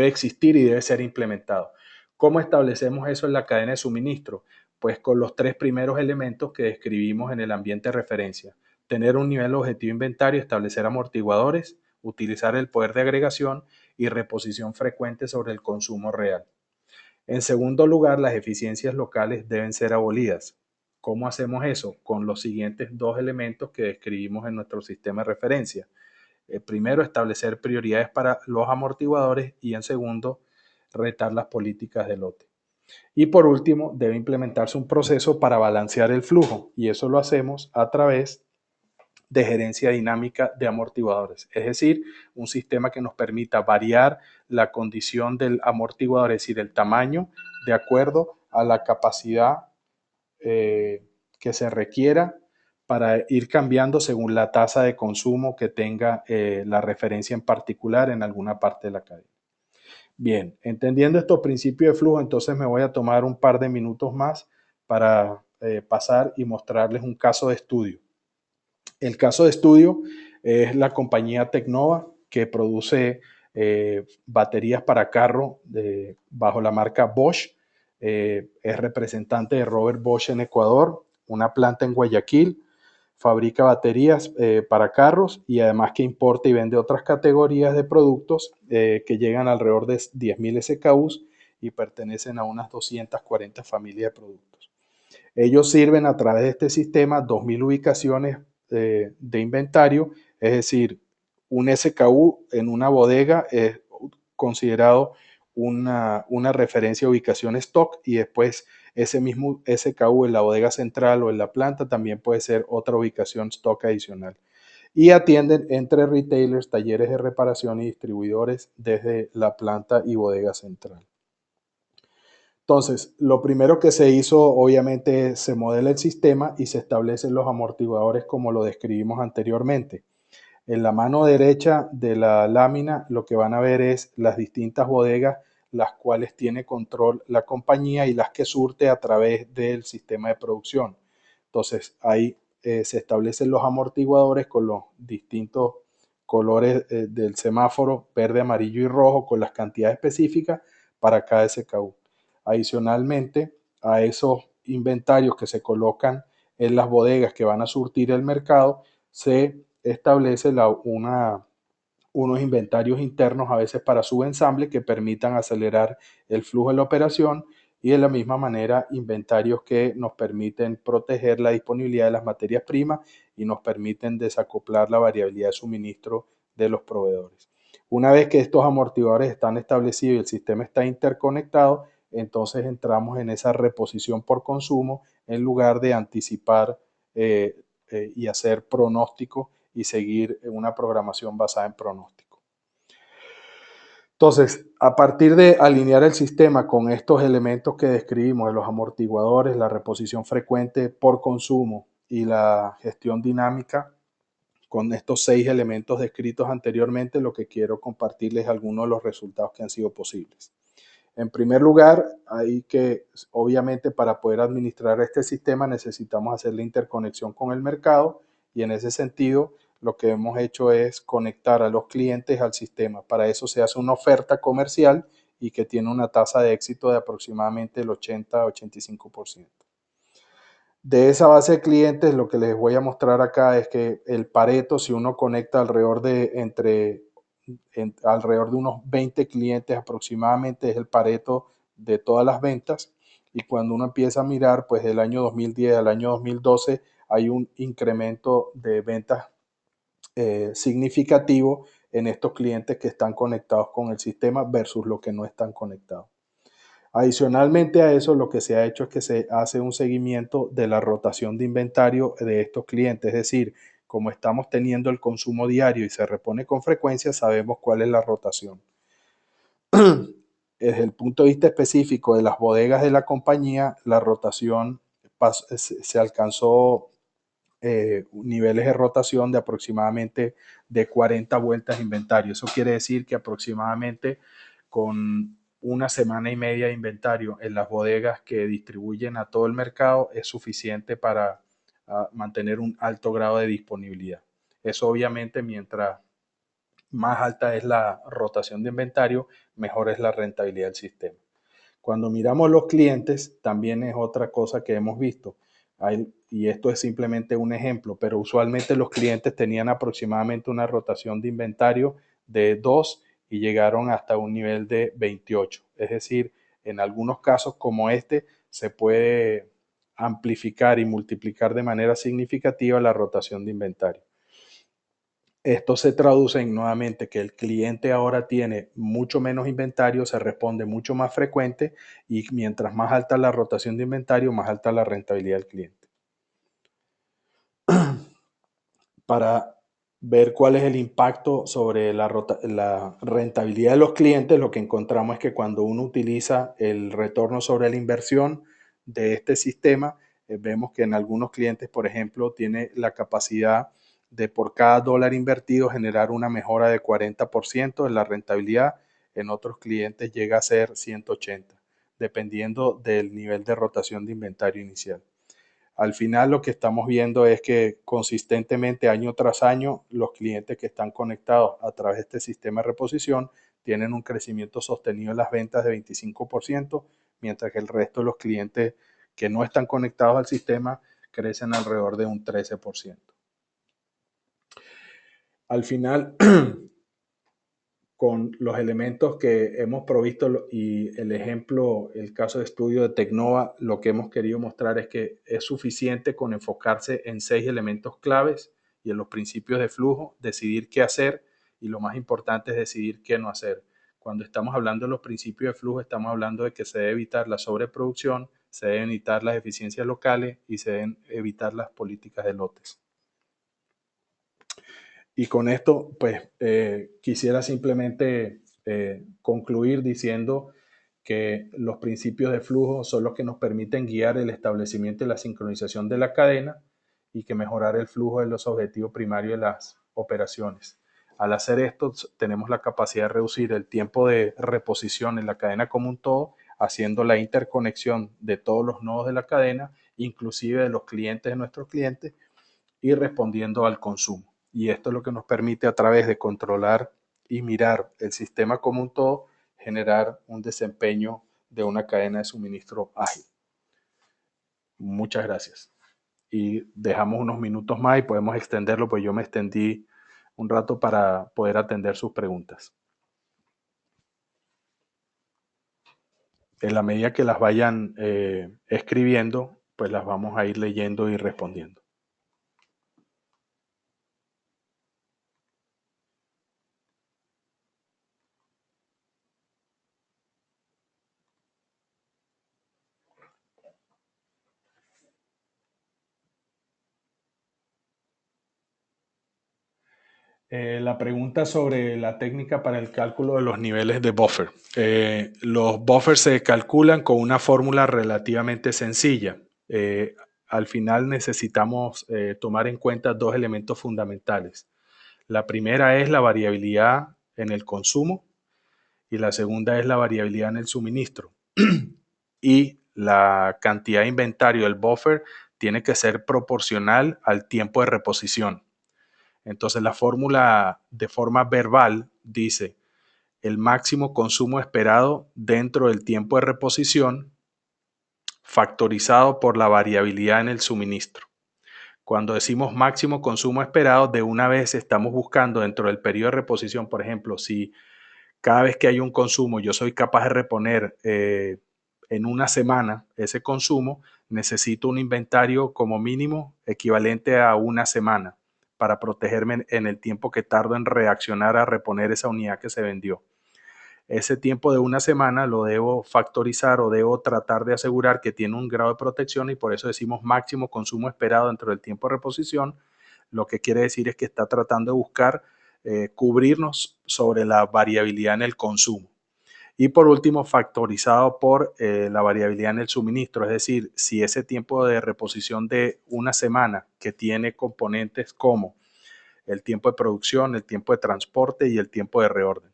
[SPEAKER 2] existir y debe ser implementado. ¿Cómo establecemos eso en la cadena de suministro? Pues con los 3 primeros elementos que describimos en el ambiente de referencia: tener un nivel objetivo de inventario, establecer amortiguadores, utilizar el poder de agregación y reposición frecuente sobre el consumo real. En segundo lugar, las eficiencias locales deben ser abolidas. ¿Cómo hacemos eso? Con los siguientes 2 elementos que describimos en nuestro sistema de referencia. Primero, establecer prioridades para los amortiguadores, y en segundo, retar las políticas de lote. Y por último, debe implementarse un proceso para balancear el flujo, y eso lo hacemos a través de gerencia dinámica de amortiguadores, es decir, un sistema que nos permita variar la condición del amortiguador, es decir, el tamaño, de acuerdo a la capacidad que se requiera, para ir cambiando según la tasa de consumo que tenga la referencia en particular en alguna parte de la cadena. Bien, entendiendo estos principios de flujo, entonces me voy a tomar un par de minutos más para pasar y mostrarles un caso de estudio. El caso de estudio es la compañía Tecnova, que produce baterías para carro bajo la marca Bosch. Es representante de Robert Bosch en Ecuador, una planta en Guayaquil. Fabrica baterías para carros, y además que importa y vende otras categorías de productos que llegan alrededor de 10.000 SKUs y pertenecen a unas 240 familias de productos. Ellos sirven a través de este sistema 2.000 ubicaciones de inventario, es decir, un SKU en una bodega es considerado una referencia de ubicación stock y después ese mismo SKU en la bodega central o en la planta también puede ser otra ubicación stock adicional. Y atienden entre retailers, talleres de reparación y distribuidores desde la planta y bodega central. Entonces, lo primero que se hizo, obviamente, se modela el sistema y se establecen los amortiguadores como lo describimos anteriormente. En la mano derecha de la lámina lo que van a ver es las distintas bodegas, las cuales tiene control la compañía y las que surte a través del sistema de producción. Entonces, ahí se establecen los amortiguadores con los distintos colores del semáforo, verde, amarillo y rojo, con las cantidades específicas para cada SKU. Adicionalmente a esos inventarios que se colocan en las bodegas que van a surtir el mercado, se establece unos inventarios internos a veces para subensamble que permitan acelerar el flujo de la operación y de la misma manera inventarios que nos permiten proteger la disponibilidad de las materias primas y nos permiten desacoplar la variabilidad de suministro de los proveedores. Una vez que estos amortiguadores están establecidos y el sistema está interconectado, entonces entramos en esa reposición por consumo en lugar de anticipar y hacer pronóstico y seguir una programación basada en pronóstico. Entonces, a partir de alinear el sistema con estos elementos que describimos, de los amortiguadores, la reposición frecuente por consumo y la gestión dinámica, con estos 6 elementos descritos anteriormente, lo que quiero compartirles algunos de los resultados que han sido posibles. En primer lugar, hay que, obviamente, para poder administrar este sistema necesitamos hacer la interconexión con el mercado y en ese sentido lo que hemos hecho es conectar a los clientes al sistema. Para eso se hace una oferta comercial y que tiene una tasa de éxito de aproximadamente el 80-85%. De esa base de clientes, lo que les voy a mostrar acá es que el Pareto, si uno conecta alrededor de alrededor de unos 20 clientes aproximadamente, es el Pareto de todas las ventas. Y cuando uno empieza a mirar, pues del año 2010 al año 2012 hay un incremento de ventas significativo en estos clientes que están conectados con el sistema versus los que no están conectados. Adicionalmente a eso, lo que se ha hecho es que se hace un seguimiento de la rotación de inventario de estos clientes, es decir, como estamos teniendo el consumo diario y se repone con frecuencia, sabemos cuál es la rotación. Desde el punto de vista específico de las bodegas de la compañía, la rotación se alcanzó niveles de rotación de aproximadamente de 40 vueltas de inventario. Eso quiere decir que aproximadamente con una semana y media de inventario en las bodegas que distribuyen a todo el mercado es suficiente para mantener un alto grado de disponibilidad. Eso obviamente mientras más alta es la rotación de inventario, mejor es la rentabilidad del sistema. Cuando miramos los clientes, también es otra cosa que hemos visto. Y esto es simplemente un ejemplo, pero usualmente los clientes tenían aproximadamente una rotación de inventario de 2 y llegaron hasta un nivel de 28. Es decir, en algunos casos como este, se puede amplificar y multiplicar de manera significativa la rotación de inventario. Esto se traduce en nuevamente que el cliente ahora tiene mucho menos inventario, se responde mucho más frecuente y mientras más alta la rotación de inventario, más alta la rentabilidad del cliente. Para ver cuál es el impacto sobre la rentabilidad de los clientes, lo que encontramos es que cuando uno utiliza el retorno sobre la inversión de este sistema, vemos que en algunos clientes, por ejemplo, tiene la capacidad de por cada dólar invertido generar una mejora de 40% en la rentabilidad. En otros clientes llega a ser 180, dependiendo del nivel de rotación de inventario inicial. Al final lo que estamos viendo es que consistentemente año tras año los clientes que están conectados a través de este sistema de reposición tienen un crecimiento sostenido en las ventas de 25%, mientras que el resto de los clientes que no están conectados al sistema crecen alrededor de un 13%. Al final, con los elementos que hemos provisto y el ejemplo, el caso de estudio de Tecnova, lo que hemos querido mostrar es que es suficiente con enfocarse en 6 elementos claves y en los principios de flujo, decidir qué hacer y lo más importante es decidir qué no hacer. Cuando estamos hablando de los principios de flujo, estamos hablando de que se debe evitar la sobreproducción, se deben evitar las eficiencias locales y se deben evitar las políticas de lotes. Y con esto, pues, quisiera simplemente concluir diciendo que los principios de flujo son los que nos permiten guiar el establecimiento y la sincronización de la cadena y que mejorar el flujo de los objetivos primarios de las operaciones. Al hacer esto, tenemos la capacidad de reducir el tiempo de reposición en la cadena como un todo, haciendo la interconexión de todos los nodos de la cadena, inclusive de los clientes de nuestros clientes, y respondiendo al consumo. Y esto es lo que nos permite, a través de controlar y mirar el sistema como un todo, generar un desempeño de una cadena de suministro ágil. Muchas gracias. Y dejamos unos minutos más y podemos extenderlo, pues yo me extendí un rato para poder atender sus preguntas. En la medida que las vayan escribiendo, pues las vamos a ir leyendo y respondiendo. La pregunta sobre la técnica para el cálculo de los niveles de buffer. Los buffers se calculan con una fórmula relativamente sencilla. Al final necesitamos tomar en cuenta 2 elementos fundamentales. La primera es la variabilidad en el consumo y la segunda es la variabilidad en el suministro. Y la cantidad de inventario del buffer tiene que ser proporcional al tiempo de reposición. Entonces la fórmula de forma verbal dice el máximo consumo esperado dentro del tiempo de reposición factorizado por la variabilidad en el suministro. Cuando decimos máximo consumo esperado, de una vez estamos buscando dentro del periodo de reposición, por ejemplo, si cada vez que hay un consumo yo soy capaz de reponer en una semana ese consumo, necesito un inventario como mínimo equivalente a una semana para protegerme en el tiempo que tardo en reaccionar a reponer esa unidad que se vendió. Ese tiempo de una semana lo debo factorizar o debo tratar de asegurar que tiene un grado de protección y por eso decimos máximo consumo esperado dentro del tiempo de reposición. Lo que quiere decir es que está tratando de buscar cubrirnos sobre la variabilidad en el consumo. Y por último, factorizado por la variabilidad en el suministro, es decir, si ese tiempo de reposición de una semana que tiene componentes como el tiempo de producción, el tiempo de transporte y el tiempo de reorden.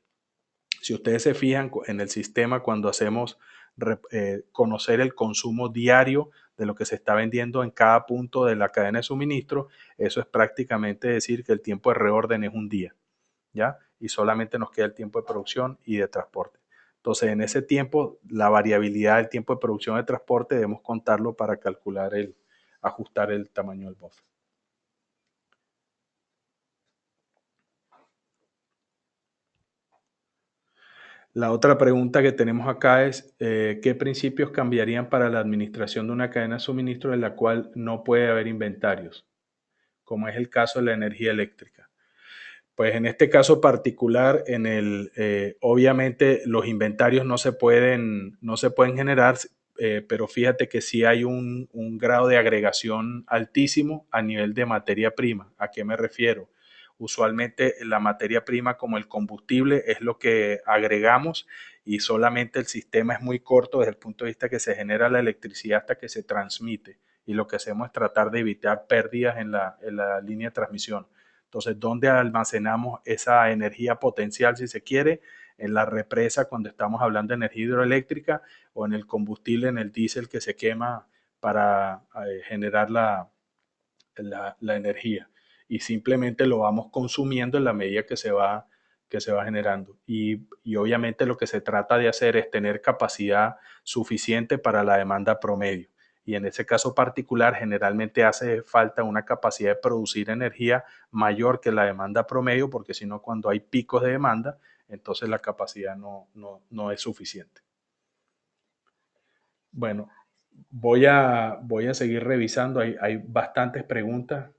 [SPEAKER 2] Si ustedes se fijan en el sistema, cuando hacemos conocer el consumo diario de lo que se está vendiendo en cada punto de la cadena de suministro, eso es prácticamente decir que el tiempo de reorden es un día, ¿ya? Y solamente nos queda el tiempo de producción y de transporte. Entonces, en ese tiempo, la variabilidad del tiempo de producción y de transporte debemos contarlo para calcular ajustar el tamaño del buffer. La otra pregunta que tenemos acá es, ¿qué principios cambiarían para la administración de una cadena de suministro en la cual no puede haber inventarios, como es el caso de la energía eléctrica? Pues en este caso particular, obviamente los inventarios no se pueden generar, pero fíjate que sí hay un grado de agregación altísimo a nivel de materia prima. ¿A qué me refiero? Usualmente la materia prima como el combustible es lo que agregamos y solamente el sistema es muy corto desde el punto de vista que se genera la electricidad hasta que se transmite. Y lo que hacemos es tratar de evitar pérdidas en la línea de transmisión. Entonces, ¿dónde almacenamos esa energía potencial, si se quiere? En la represa, cuando estamos hablando de energía hidroeléctrica, o en el combustible, en el diésel que se quema para generar la energía. Y simplemente lo vamos consumiendo en la medida que se va generando. Y obviamente lo que se trata de hacer es tener capacidad suficiente para la demanda promedio. Y en ese caso particular, generalmente hace falta una capacidad de producir energía mayor que la demanda promedio, porque si no, cuando hay picos de demanda, entonces la capacidad no es suficiente. Bueno, voy a seguir revisando, hay bastantes preguntas.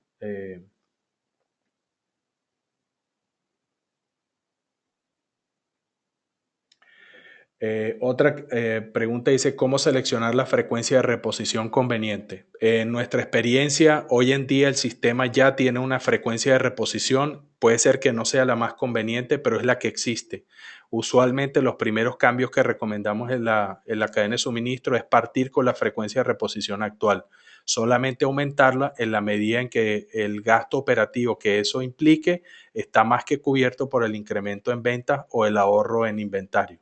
[SPEAKER 2] eh, Otra pregunta dice, ¿cómo seleccionar la frecuencia de reposición conveniente? En nuestra experiencia, hoy en día el sistema ya tiene una frecuencia de reposición, puede ser que no sea la más conveniente, pero es la que existe. Usualmente los primeros cambios que recomendamos en la cadena de suministro es partir con la frecuencia de reposición actual, solamente aumentarla en la medida en que el gasto operativo que eso implique está más que cubierto por el incremento en ventas o el ahorro en inventario,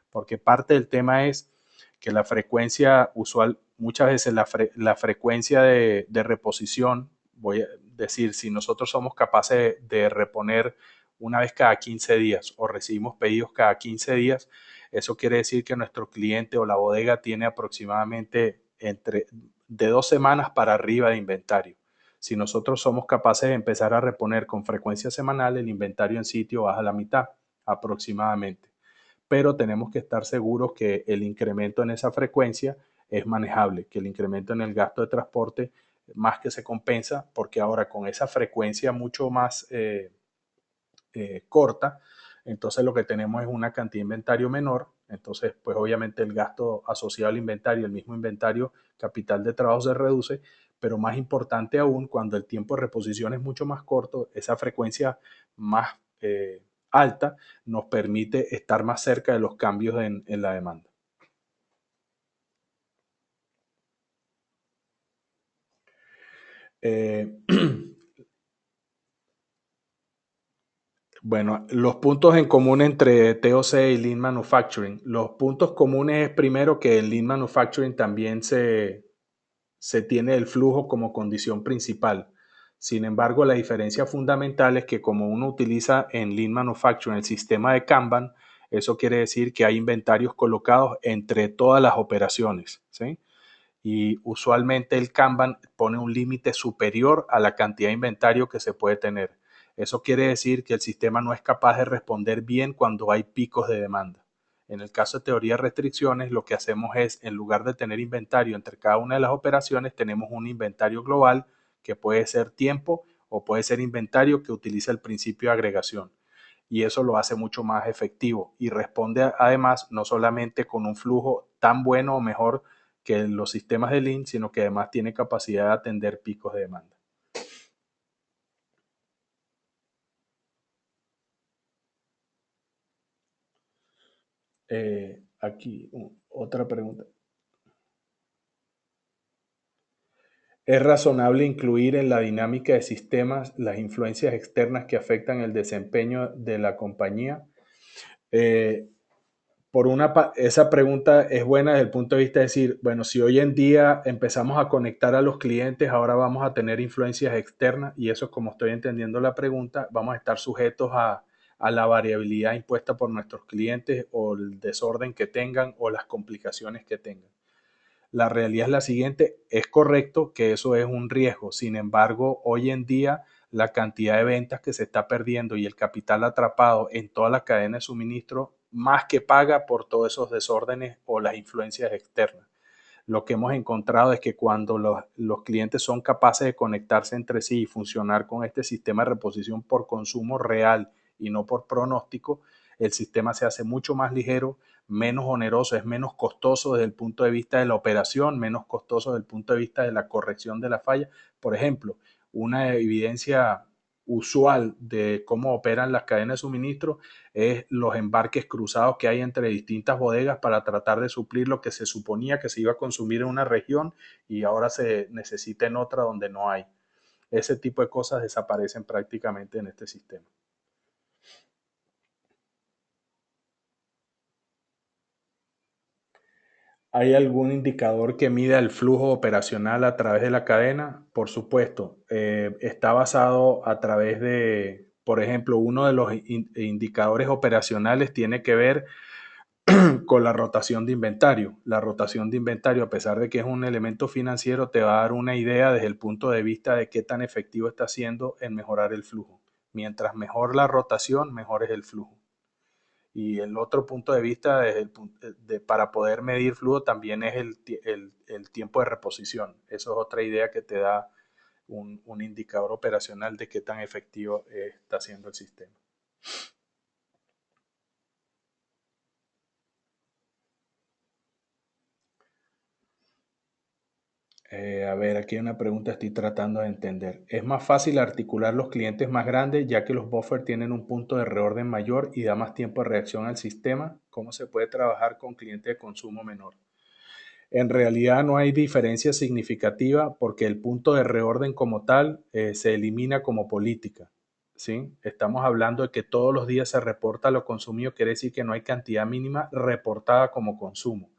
[SPEAKER 2] porque parte del tema es que la frecuencia usual, muchas veces la frecuencia de reposición, voy a decir, si nosotros somos capaces de reponer una vez cada 15 días o recibimos pedidos cada 15 días, eso quiere decir que nuestro cliente o la bodega tiene aproximadamente entre de 2 semanas para arriba de inventario. Si nosotros somos capaces de empezar a reponer con frecuencia semanal, el inventario en sitio baja a la mitad aproximadamente, pero tenemos que estar seguros que el incremento en esa frecuencia es manejable, que el incremento en el gasto de transporte más que se compensa, porque ahora con esa frecuencia mucho más corta, entonces lo que tenemos es una cantidad de inventario menor, entonces pues obviamente el gasto asociado al inventario, el mismo inventario, capital de trabajo se reduce, pero más importante aún, cuando el tiempo de reposición es mucho más corto, esa frecuencia más alta nos permite estar más cerca de los cambios en la demanda. Eh, Bueno, los puntos en común entre TOC y Lean Manufacturing. Los puntos comunes es primero que en Lean Manufacturing también se tiene el flujo como condición principal. Sin embargo, la diferencia fundamental es que como uno utiliza en Lean Manufacturing el sistema de Kanban, eso quiere decir que hay inventarios colocados entre todas las operaciones, ¿sí? Y usualmente el Kanban pone un límite superior a la cantidad de inventario que se puede tener. Eso quiere decir que el sistema no es capaz de responder bien cuando hay picos de demanda. En el caso de teoría de restricciones, lo que hacemos es, en lugar de tener inventario entre cada una de las operaciones, tenemos un inventario global que puede ser tiempo o puede ser inventario que utiliza el principio de agregación. Y eso lo hace mucho más efectivo y responde además no solamente con un flujo tan bueno o mejor que los sistemas de Lean, sino que además tiene capacidad de atender picos de demanda. Aquí otra pregunta. ¿Es razonable incluir en la dinámica de sistemas las influencias externas que afectan el desempeño de la compañía? Eh, Esa pregunta es buena desde el punto de vista de decir, bueno, si hoy en día empezamos a conectar a los clientes, ahora vamos a tener influencias externas y eso es como estoy entendiendo la pregunta, vamos a estar sujetos a la variabilidad impuesta por nuestros clientes o el desorden que tengan o las complicaciones que tengan. La realidad es la siguiente, es correcto que eso es un riesgo, sin embargo, hoy en día la cantidad de ventas que se está perdiendo y el capital atrapado en toda la cadena de suministro más que paga por todos esos desórdenes o las influencias externas. Lo que hemos encontrado es que cuando los clientes son capaces de conectarse entre sí y funcionar con este sistema de reposición por consumo real y no por pronóstico, el sistema se hace mucho más ligero, menos oneroso, es menos costoso desde el punto de vista de la operación, menos costoso desde el punto de vista de la corrección de la falla. Por ejemplo, una evidencia usual de cómo operan las cadenas de suministro es los embarques cruzados que hay entre distintas bodegas para tratar de suplir lo que se suponía que se iba a consumir en una región y ahora se necesita en otra donde no hay. Ese tipo de cosas desaparecen prácticamente en este sistema. ¿Hay algún indicador que mida el flujo operacional a través de la cadena? Por supuesto, está basado a través de, por ejemplo, uno de los indicadores operacionales tiene que ver con la rotación de inventario. La rotación de inventario, a pesar de que es un elemento financiero, te va a dar una idea desde el punto de vista de qué tan efectivo está siendo en mejorar el flujo. Mientras mejor la rotación, mejor es el flujo. Y el otro punto de vista para poder medir flujo también es el tiempo de reposición. Eso es otra idea que te da un indicador operacional de qué tan efectivo está siendo el sistema. A ver, aquí hay una pregunta, estoy tratando de entender. ¿Es más fácil articular los clientes más grandes ya que los buffers tienen un punto de reorden mayor y da más tiempo de reacción al sistema? ¿Cómo se puede trabajar con clientes de consumo menor? En realidad no hay diferencia significativa porque el punto de reorden como tal se elimina como política. ¿Sí? Estamos hablando de que todos los días se reporta lo consumido, quiere decir que no hay cantidad mínima reportada como consumo.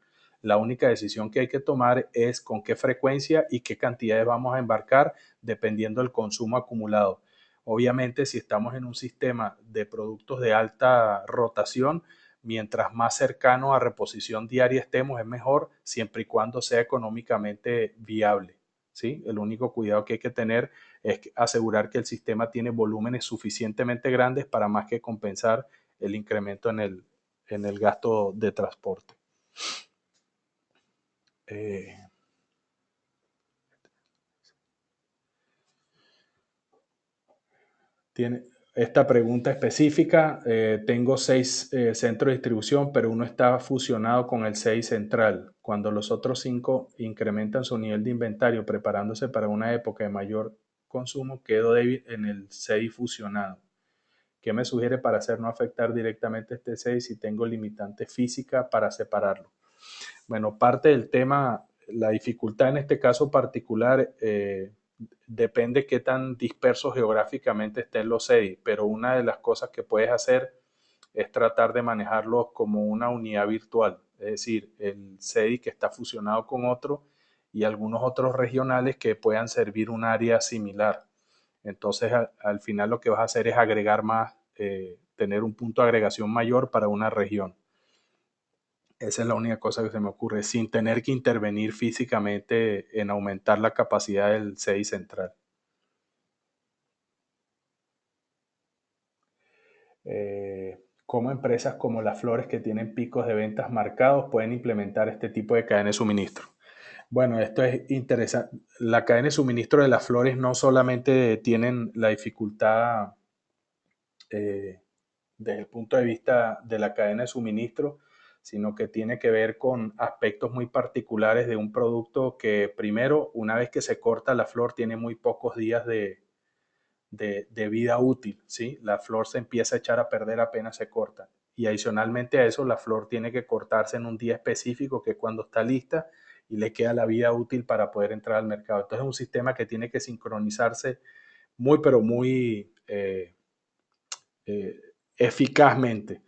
[SPEAKER 2] La única decisión que hay que tomar es con qué frecuencia y qué cantidades vamos a embarcar dependiendo del consumo acumulado. Obviamente, si estamos en un sistema de productos de alta rotación, mientras más cercano a reposición diaria estemos es mejor, siempre y cuando sea económicamente viable. ¿Sí? El único cuidado que hay que tener es asegurar que el sistema tiene volúmenes suficientemente grandes para más que compensar el incremento en el gasto de transporte. Tiene esta pregunta específica. Tengo 6 centros de distribución, pero uno está fusionado con el 6 central. Cuando los otros 5 incrementan su nivel de inventario preparándose para una época de mayor consumo, quedo débil en el 6 fusionado. ¿Qué me sugiere para hacer no afectar directamente este 6 si tengo limitante física para separarlo? Bueno, parte del tema, la dificultad en este caso particular, depende qué tan dispersos geográficamente estén los CEDI, pero una de las cosas que puedes hacer es tratar de manejarlos como una unidad virtual, es decir, el CEDI que está fusionado con otro y algunos otros regionales que puedan servir un área similar. Entonces, al final lo que vas a hacer es agregar más, tener un punto de agregación mayor para una región. Esa es la única cosa que se me ocurre, sin tener que intervenir físicamente en aumentar la capacidad del CEDI central. ¿Cómo empresas como las Flores que tienen picos de ventas marcados pueden implementar este tipo de cadena de suministro? Bueno, esto es interesante. La cadena de suministro de las Flores no solamente tienen la dificultad desde el punto de vista de la cadena de suministro, sino que tiene que ver con aspectos muy particulares de un producto que primero, una vez que se corta la flor, tiene muy pocos días de vida útil, ¿sí? La flor se empieza a echar a perder apenas se corta. Y adicionalmente a eso, la flor tiene que cortarse en un día específico, que es cuando está lista, y le queda la vida útil para poder entrar al mercado. Entonces es un sistema que tiene que sincronizarse muy, pero muy eficazmente.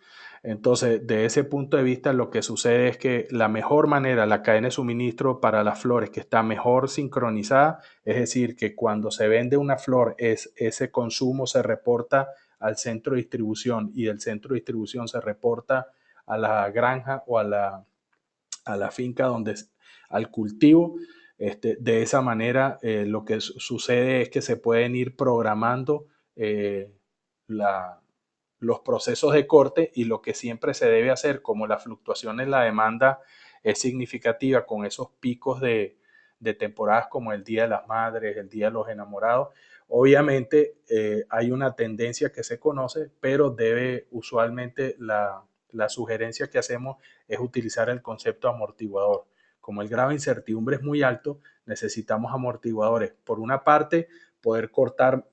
[SPEAKER 2] Entonces, de ese punto de vista, lo que sucede es que la mejor manera, la cadena de suministro para las flores que está mejor sincronizada, es decir, que cuando se vende una flor, ese consumo se reporta al centro de distribución y del centro de distribución se reporta a la granja o a la finca donde al cultivo. De esa manera, lo que sucede es que se pueden ir programando la, los procesos de corte y lo que siempre se debe hacer, como la fluctuación en la demanda es significativa con esos picos de temporadas como el Día de las Madres, el Día de los Enamorados, obviamente hay una tendencia que se conoce, pero debe usualmente la sugerencia que hacemos es utilizar el concepto amortiguador. Como el grado de incertidumbre es muy alto, necesitamos amortiguadores. Por una parte, poder cortar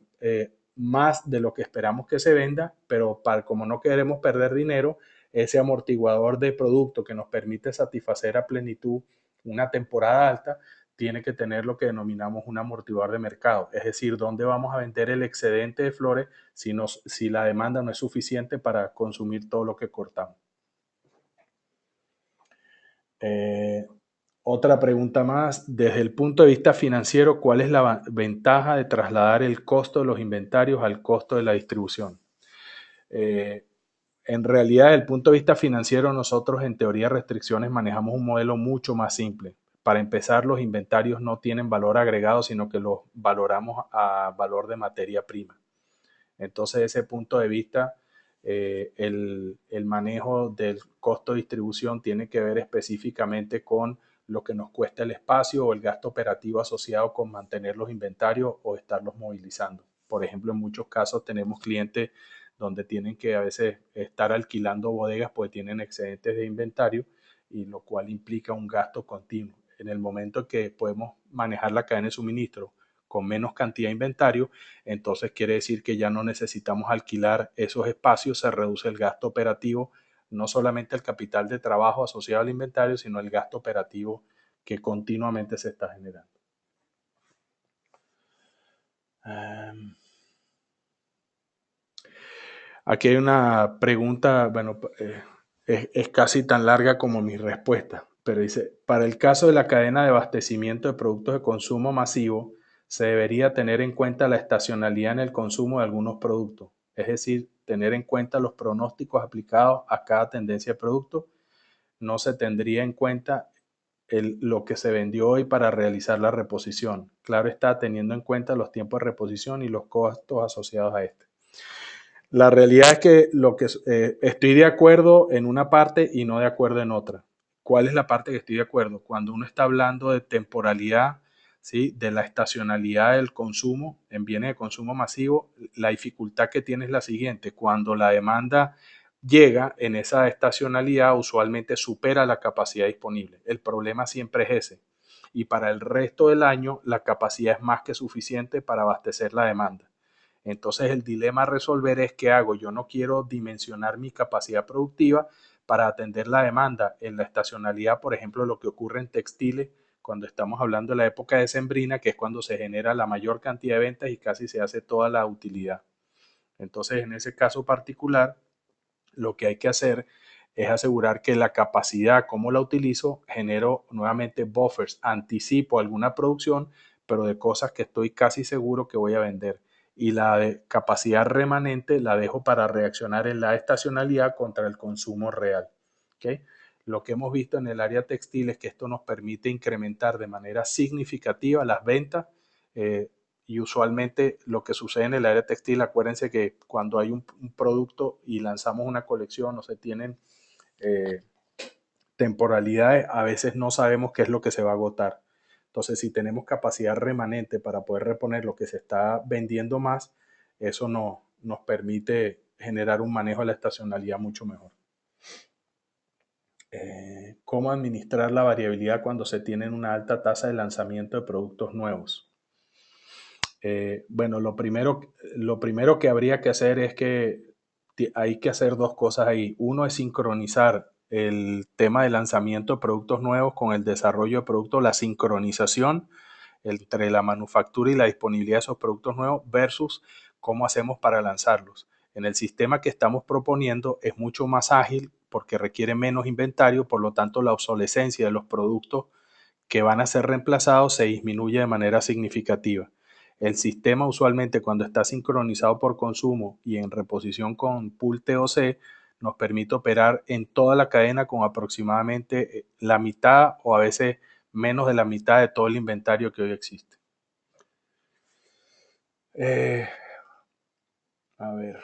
[SPEAKER 2] más de lo que esperamos que se venda, pero como no queremos perder dinero, ese amortiguador de producto que nos permite satisfacer a plenitud una temporada alta, tiene que tener lo que denominamos un amortiguador de mercado, es decir, dónde vamos a vender el excedente de flores si la demanda no es suficiente para consumir todo lo que cortamos. Otra pregunta más, desde el punto de vista financiero, ¿cuál es la ventaja de trasladar el costo de los inventarios al costo de la distribución? Eh, en realidad, desde el punto de vista financiero, nosotros en teoría de restricciones manejamos un modelo mucho más simple. Para empezar, los inventarios no tienen valor agregado, sino que los valoramos a valor de materia prima. Entonces, desde ese punto de vista, el manejo del costo de distribución tiene que ver específicamente con lo que nos cuesta el espacio o el gasto operativo asociado con mantener los inventarios o estarlos movilizando. Por ejemplo, en muchos casos tenemos clientes donde tienen que a veces estar alquilando bodegas porque tienen excedentes de inventario y lo cual implica un gasto continuo. En el momento que podemos manejar la cadena de suministro con menos cantidad de inventario, entonces quiere decir que ya no necesitamos alquilar esos espacios, se reduce el gasto operativo, no solamente el capital de trabajo asociado al inventario, sino el gasto operativo que continuamente se está generando. Aquí hay una pregunta, bueno, es casi tan larga como mi respuesta, pero dice, para el caso de la cadena de abastecimiento de productos de consumo masivo, se debería tener en cuenta la estacionalidad en el consumo de algunos productos, es decir, tener en cuenta los pronósticos aplicados a cada tendencia de producto. No se tendría en cuenta lo que se vendió hoy para realizar la reposición. Claro está, teniendo en cuenta los tiempos de reposición y los costos asociados a este. La realidad es que estoy de acuerdo en una parte y no de acuerdo en otra. ¿Cuál es la parte que estoy de acuerdo? Cuando uno está hablando de temporalidad, ¿sí? De la estacionalidad del consumo en bienes de consumo masivo, la dificultad que tiene es la siguiente. Cuando la demanda llega en esa estacionalidad, usualmente supera la capacidad disponible. El problema siempre es ese. Y para el resto del año, la capacidad es más que suficiente para abastecer la demanda. Entonces el dilema a resolver es qué hago. Yo no quiero dimensionar mi capacidad productiva para atender la demanda en la estacionalidad, por ejemplo, lo que ocurre en textiles cuando estamos hablando de la época decembrina, que es cuando se genera la mayor cantidad de ventas y casi se hace toda la utilidad. Entonces, en ese caso particular, lo que hay que hacer es asegurar que la capacidad, como la utilizo, genero nuevamente buffers, anticipo alguna producción, pero de cosas que estoy casi seguro que voy a vender. Y la de capacidad remanente la dejo para reaccionar en la estacionalidad contra el consumo real. ¿Okay? Lo que hemos visto en el área textil es que esto nos permite incrementar de manera significativa las ventas. Y usualmente lo que sucede en el área textil, acuérdense que cuando hay un producto y lanzamos una colección o se tienen eh, temporalidades, a veces no sabemos qué es lo que se va a agotar. Entonces, si tenemos capacidad remanente para poder reponer lo que se está vendiendo más, eso nos permite generar un manejo de la estacionalidad mucho mejor. ¿Cómo administrar la variabilidad cuando se tiene una alta tasa de lanzamiento de productos nuevos? Bueno, lo primero que habría que hacer es que hay que hacer dos cosas ahí. Uno es sincronizar el tema de lanzamiento de productos nuevos con el desarrollo de productos, la sincronización entre la manufactura y la disponibilidad de esos productos nuevos versus cómo hacemos para lanzarlos. En el sistema que estamos proponiendo es mucho más ágil porque requiere menos inventario, por lo tanto la obsolescencia de los productos que van a ser reemplazados se disminuye de manera significativa. El sistema usualmente cuando está sincronizado por consumo y en reposición con pool TOC nos permite operar en toda la cadena con aproximadamente la mitad o a veces menos de la mitad de todo el inventario que hoy existe. A ver,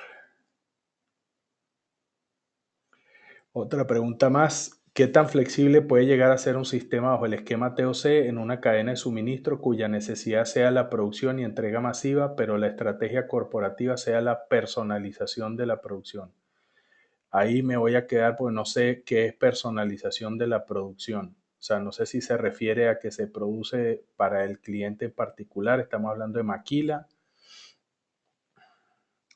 [SPEAKER 2] otra pregunta más. ¿Qué tan flexible puede llegar a ser un sistema bajo el esquema TOC en una cadena de suministro cuya necesidad sea la producción y entrega masiva, pero la estrategia corporativa sea la personalización de la producción? Ahí me voy a quedar porque no sé qué es personalización de la producción. O sea, no sé si se refiere a que se produce para el cliente en particular. Estamos hablando de maquila.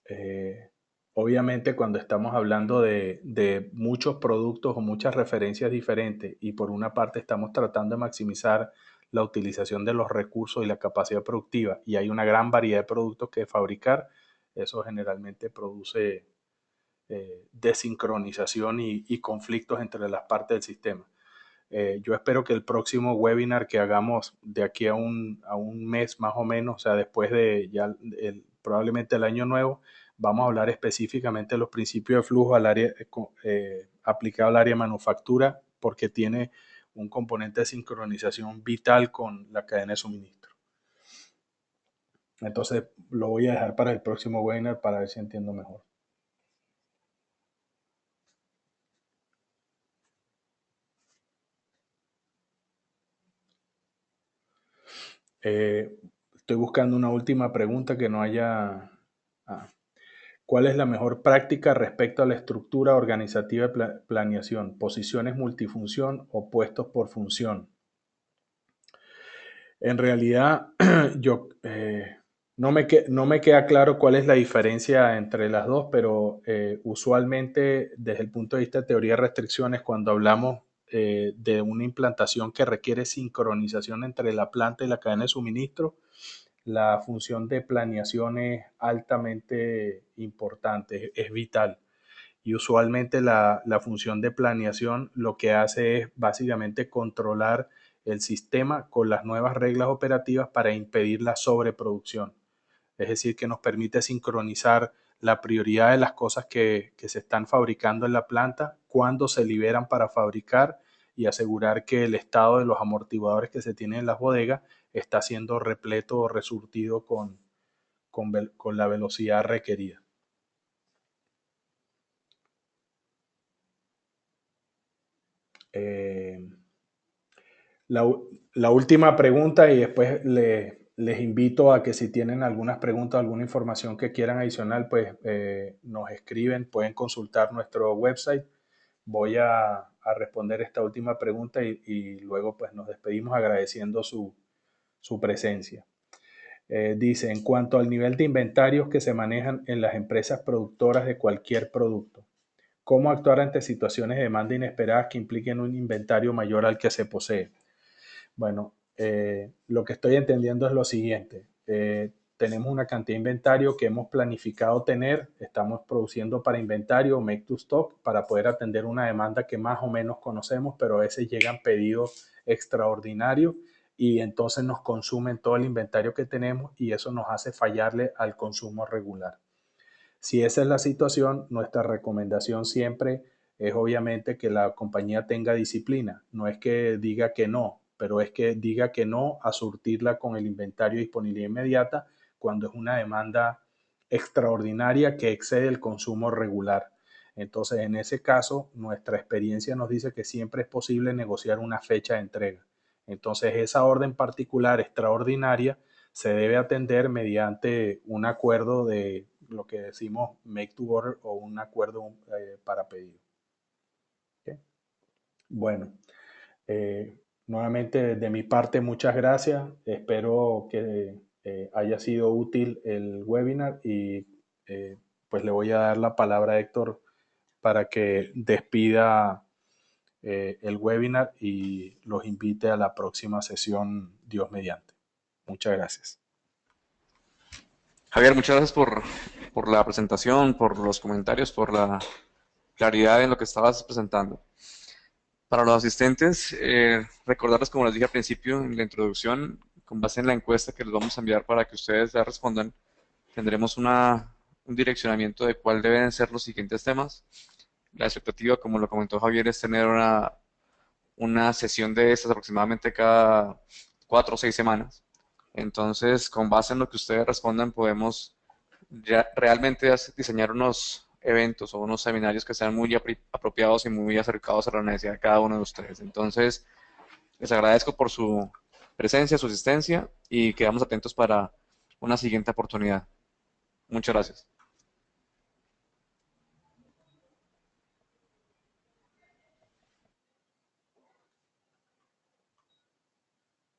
[SPEAKER 2] Eh, Obviamente cuando estamos hablando de muchos productos o muchas referencias diferentes y por una parte estamos tratando de maximizar la utilización de los recursos y la capacidad productiva y hay una gran variedad de productos que fabricar, eso generalmente produce desincronización y conflictos entre las partes del sistema. Yo espero que el próximo webinar que hagamos de aquí a un mes más o menos, o sea, después de ya probablemente el año nuevo, vamos a hablar específicamente de los principios de flujo al área, aplicado al área de manufactura, porque tiene un componente de sincronización vital con la cadena de suministro. Entonces lo voy a dejar para el próximo webinar para ver si entiendo mejor. Estoy buscando una última pregunta que no haya... Ah. ¿Cuál es la mejor práctica respecto a la estructura organizativa de planeación? ¿Posiciones multifunción o puestos por función? En realidad, yo no me queda claro cuál es la diferencia entre las dos, pero usualmente desde el punto de vista de teoría de restricciones, cuando hablamos de una implantación que requiere sincronización entre la planta y la cadena de suministro, la función de planeación es altamente importante, es vital. Y usualmente la función de planeación lo que hace es básicamente controlar el sistema con las nuevas reglas operativas para impedir la sobreproducción. Es decir, que nos permite sincronizar la prioridad de las cosas que se están fabricando en la planta, cuándo se liberan para fabricar y asegurar que el estado de los amortiguadores que se tienen en las bodegas está siendo repleto o resurtido con la velocidad requerida. Eh, la, la, última pregunta y después les invito a que si tienen algunas preguntas, alguna información que quieran adicional, pues nos escriben, pueden consultar nuestro website. Voy a responder esta última pregunta y luego pues nos despedimos agradeciendo su presencia. Dice, en cuanto al nivel de inventarios que se manejan en las empresas productoras de cualquier producto, ¿cómo actuar ante situaciones de demanda inesperadas que impliquen un inventario mayor al que se posee? Bueno, lo que estoy entendiendo es lo siguiente. Tenemos una cantidad de inventario que hemos planificado tener, estamos produciendo para inventario, make to stock, para poder atender una demanda que más o menos conocemos, pero a veces llegan pedidos extraordinarios y entonces nos consumen todo el inventario que tenemos y eso nos hace fallarle al consumo regular. Si esa es la situación, nuestra recomendación siempre es obviamente que la compañía tenga disciplina. No es que diga que no, pero es que diga que no a surtirla con el inventario de disponibilidad inmediata cuando es una demanda extraordinaria que excede el consumo regular. Entonces, en ese caso, nuestra experiencia nos dice que siempre es posible negociar una fecha de entrega. Entonces, esa orden particular extraordinaria se debe atender mediante un acuerdo de lo que decimos make to order o un acuerdo para pedido. ¿Okay? Bueno, nuevamente de mi parte muchas gracias. Espero que haya sido útil el webinar y pues le voy a dar la palabra a Héctor para que despida el webinar y los invite a la próxima sesión, Dios mediante. Muchas gracias.
[SPEAKER 1] Javier, muchas gracias por la presentación, por los comentarios, por la claridad en lo que estabas presentando. Para los asistentes, recordarles, como les dije al principio en la introducción, con base en la encuesta que les vamos a enviar para que ustedes la respondan, tendremos un direccionamiento de cuál deben ser los siguientes temas. La expectativa, como lo comentó Javier, es tener una sesión de estas aproximadamente cada 4 o 6 semanas. Entonces, con base en lo que ustedes respondan, podemos ya realmente diseñar unos eventos o unos seminarios que sean muy apropiados y muy acercados a la necesidad de cada uno de ustedes. Entonces, les agradezco por su presencia, su asistencia y quedamos atentos para una siguiente oportunidad. Muchas gracias.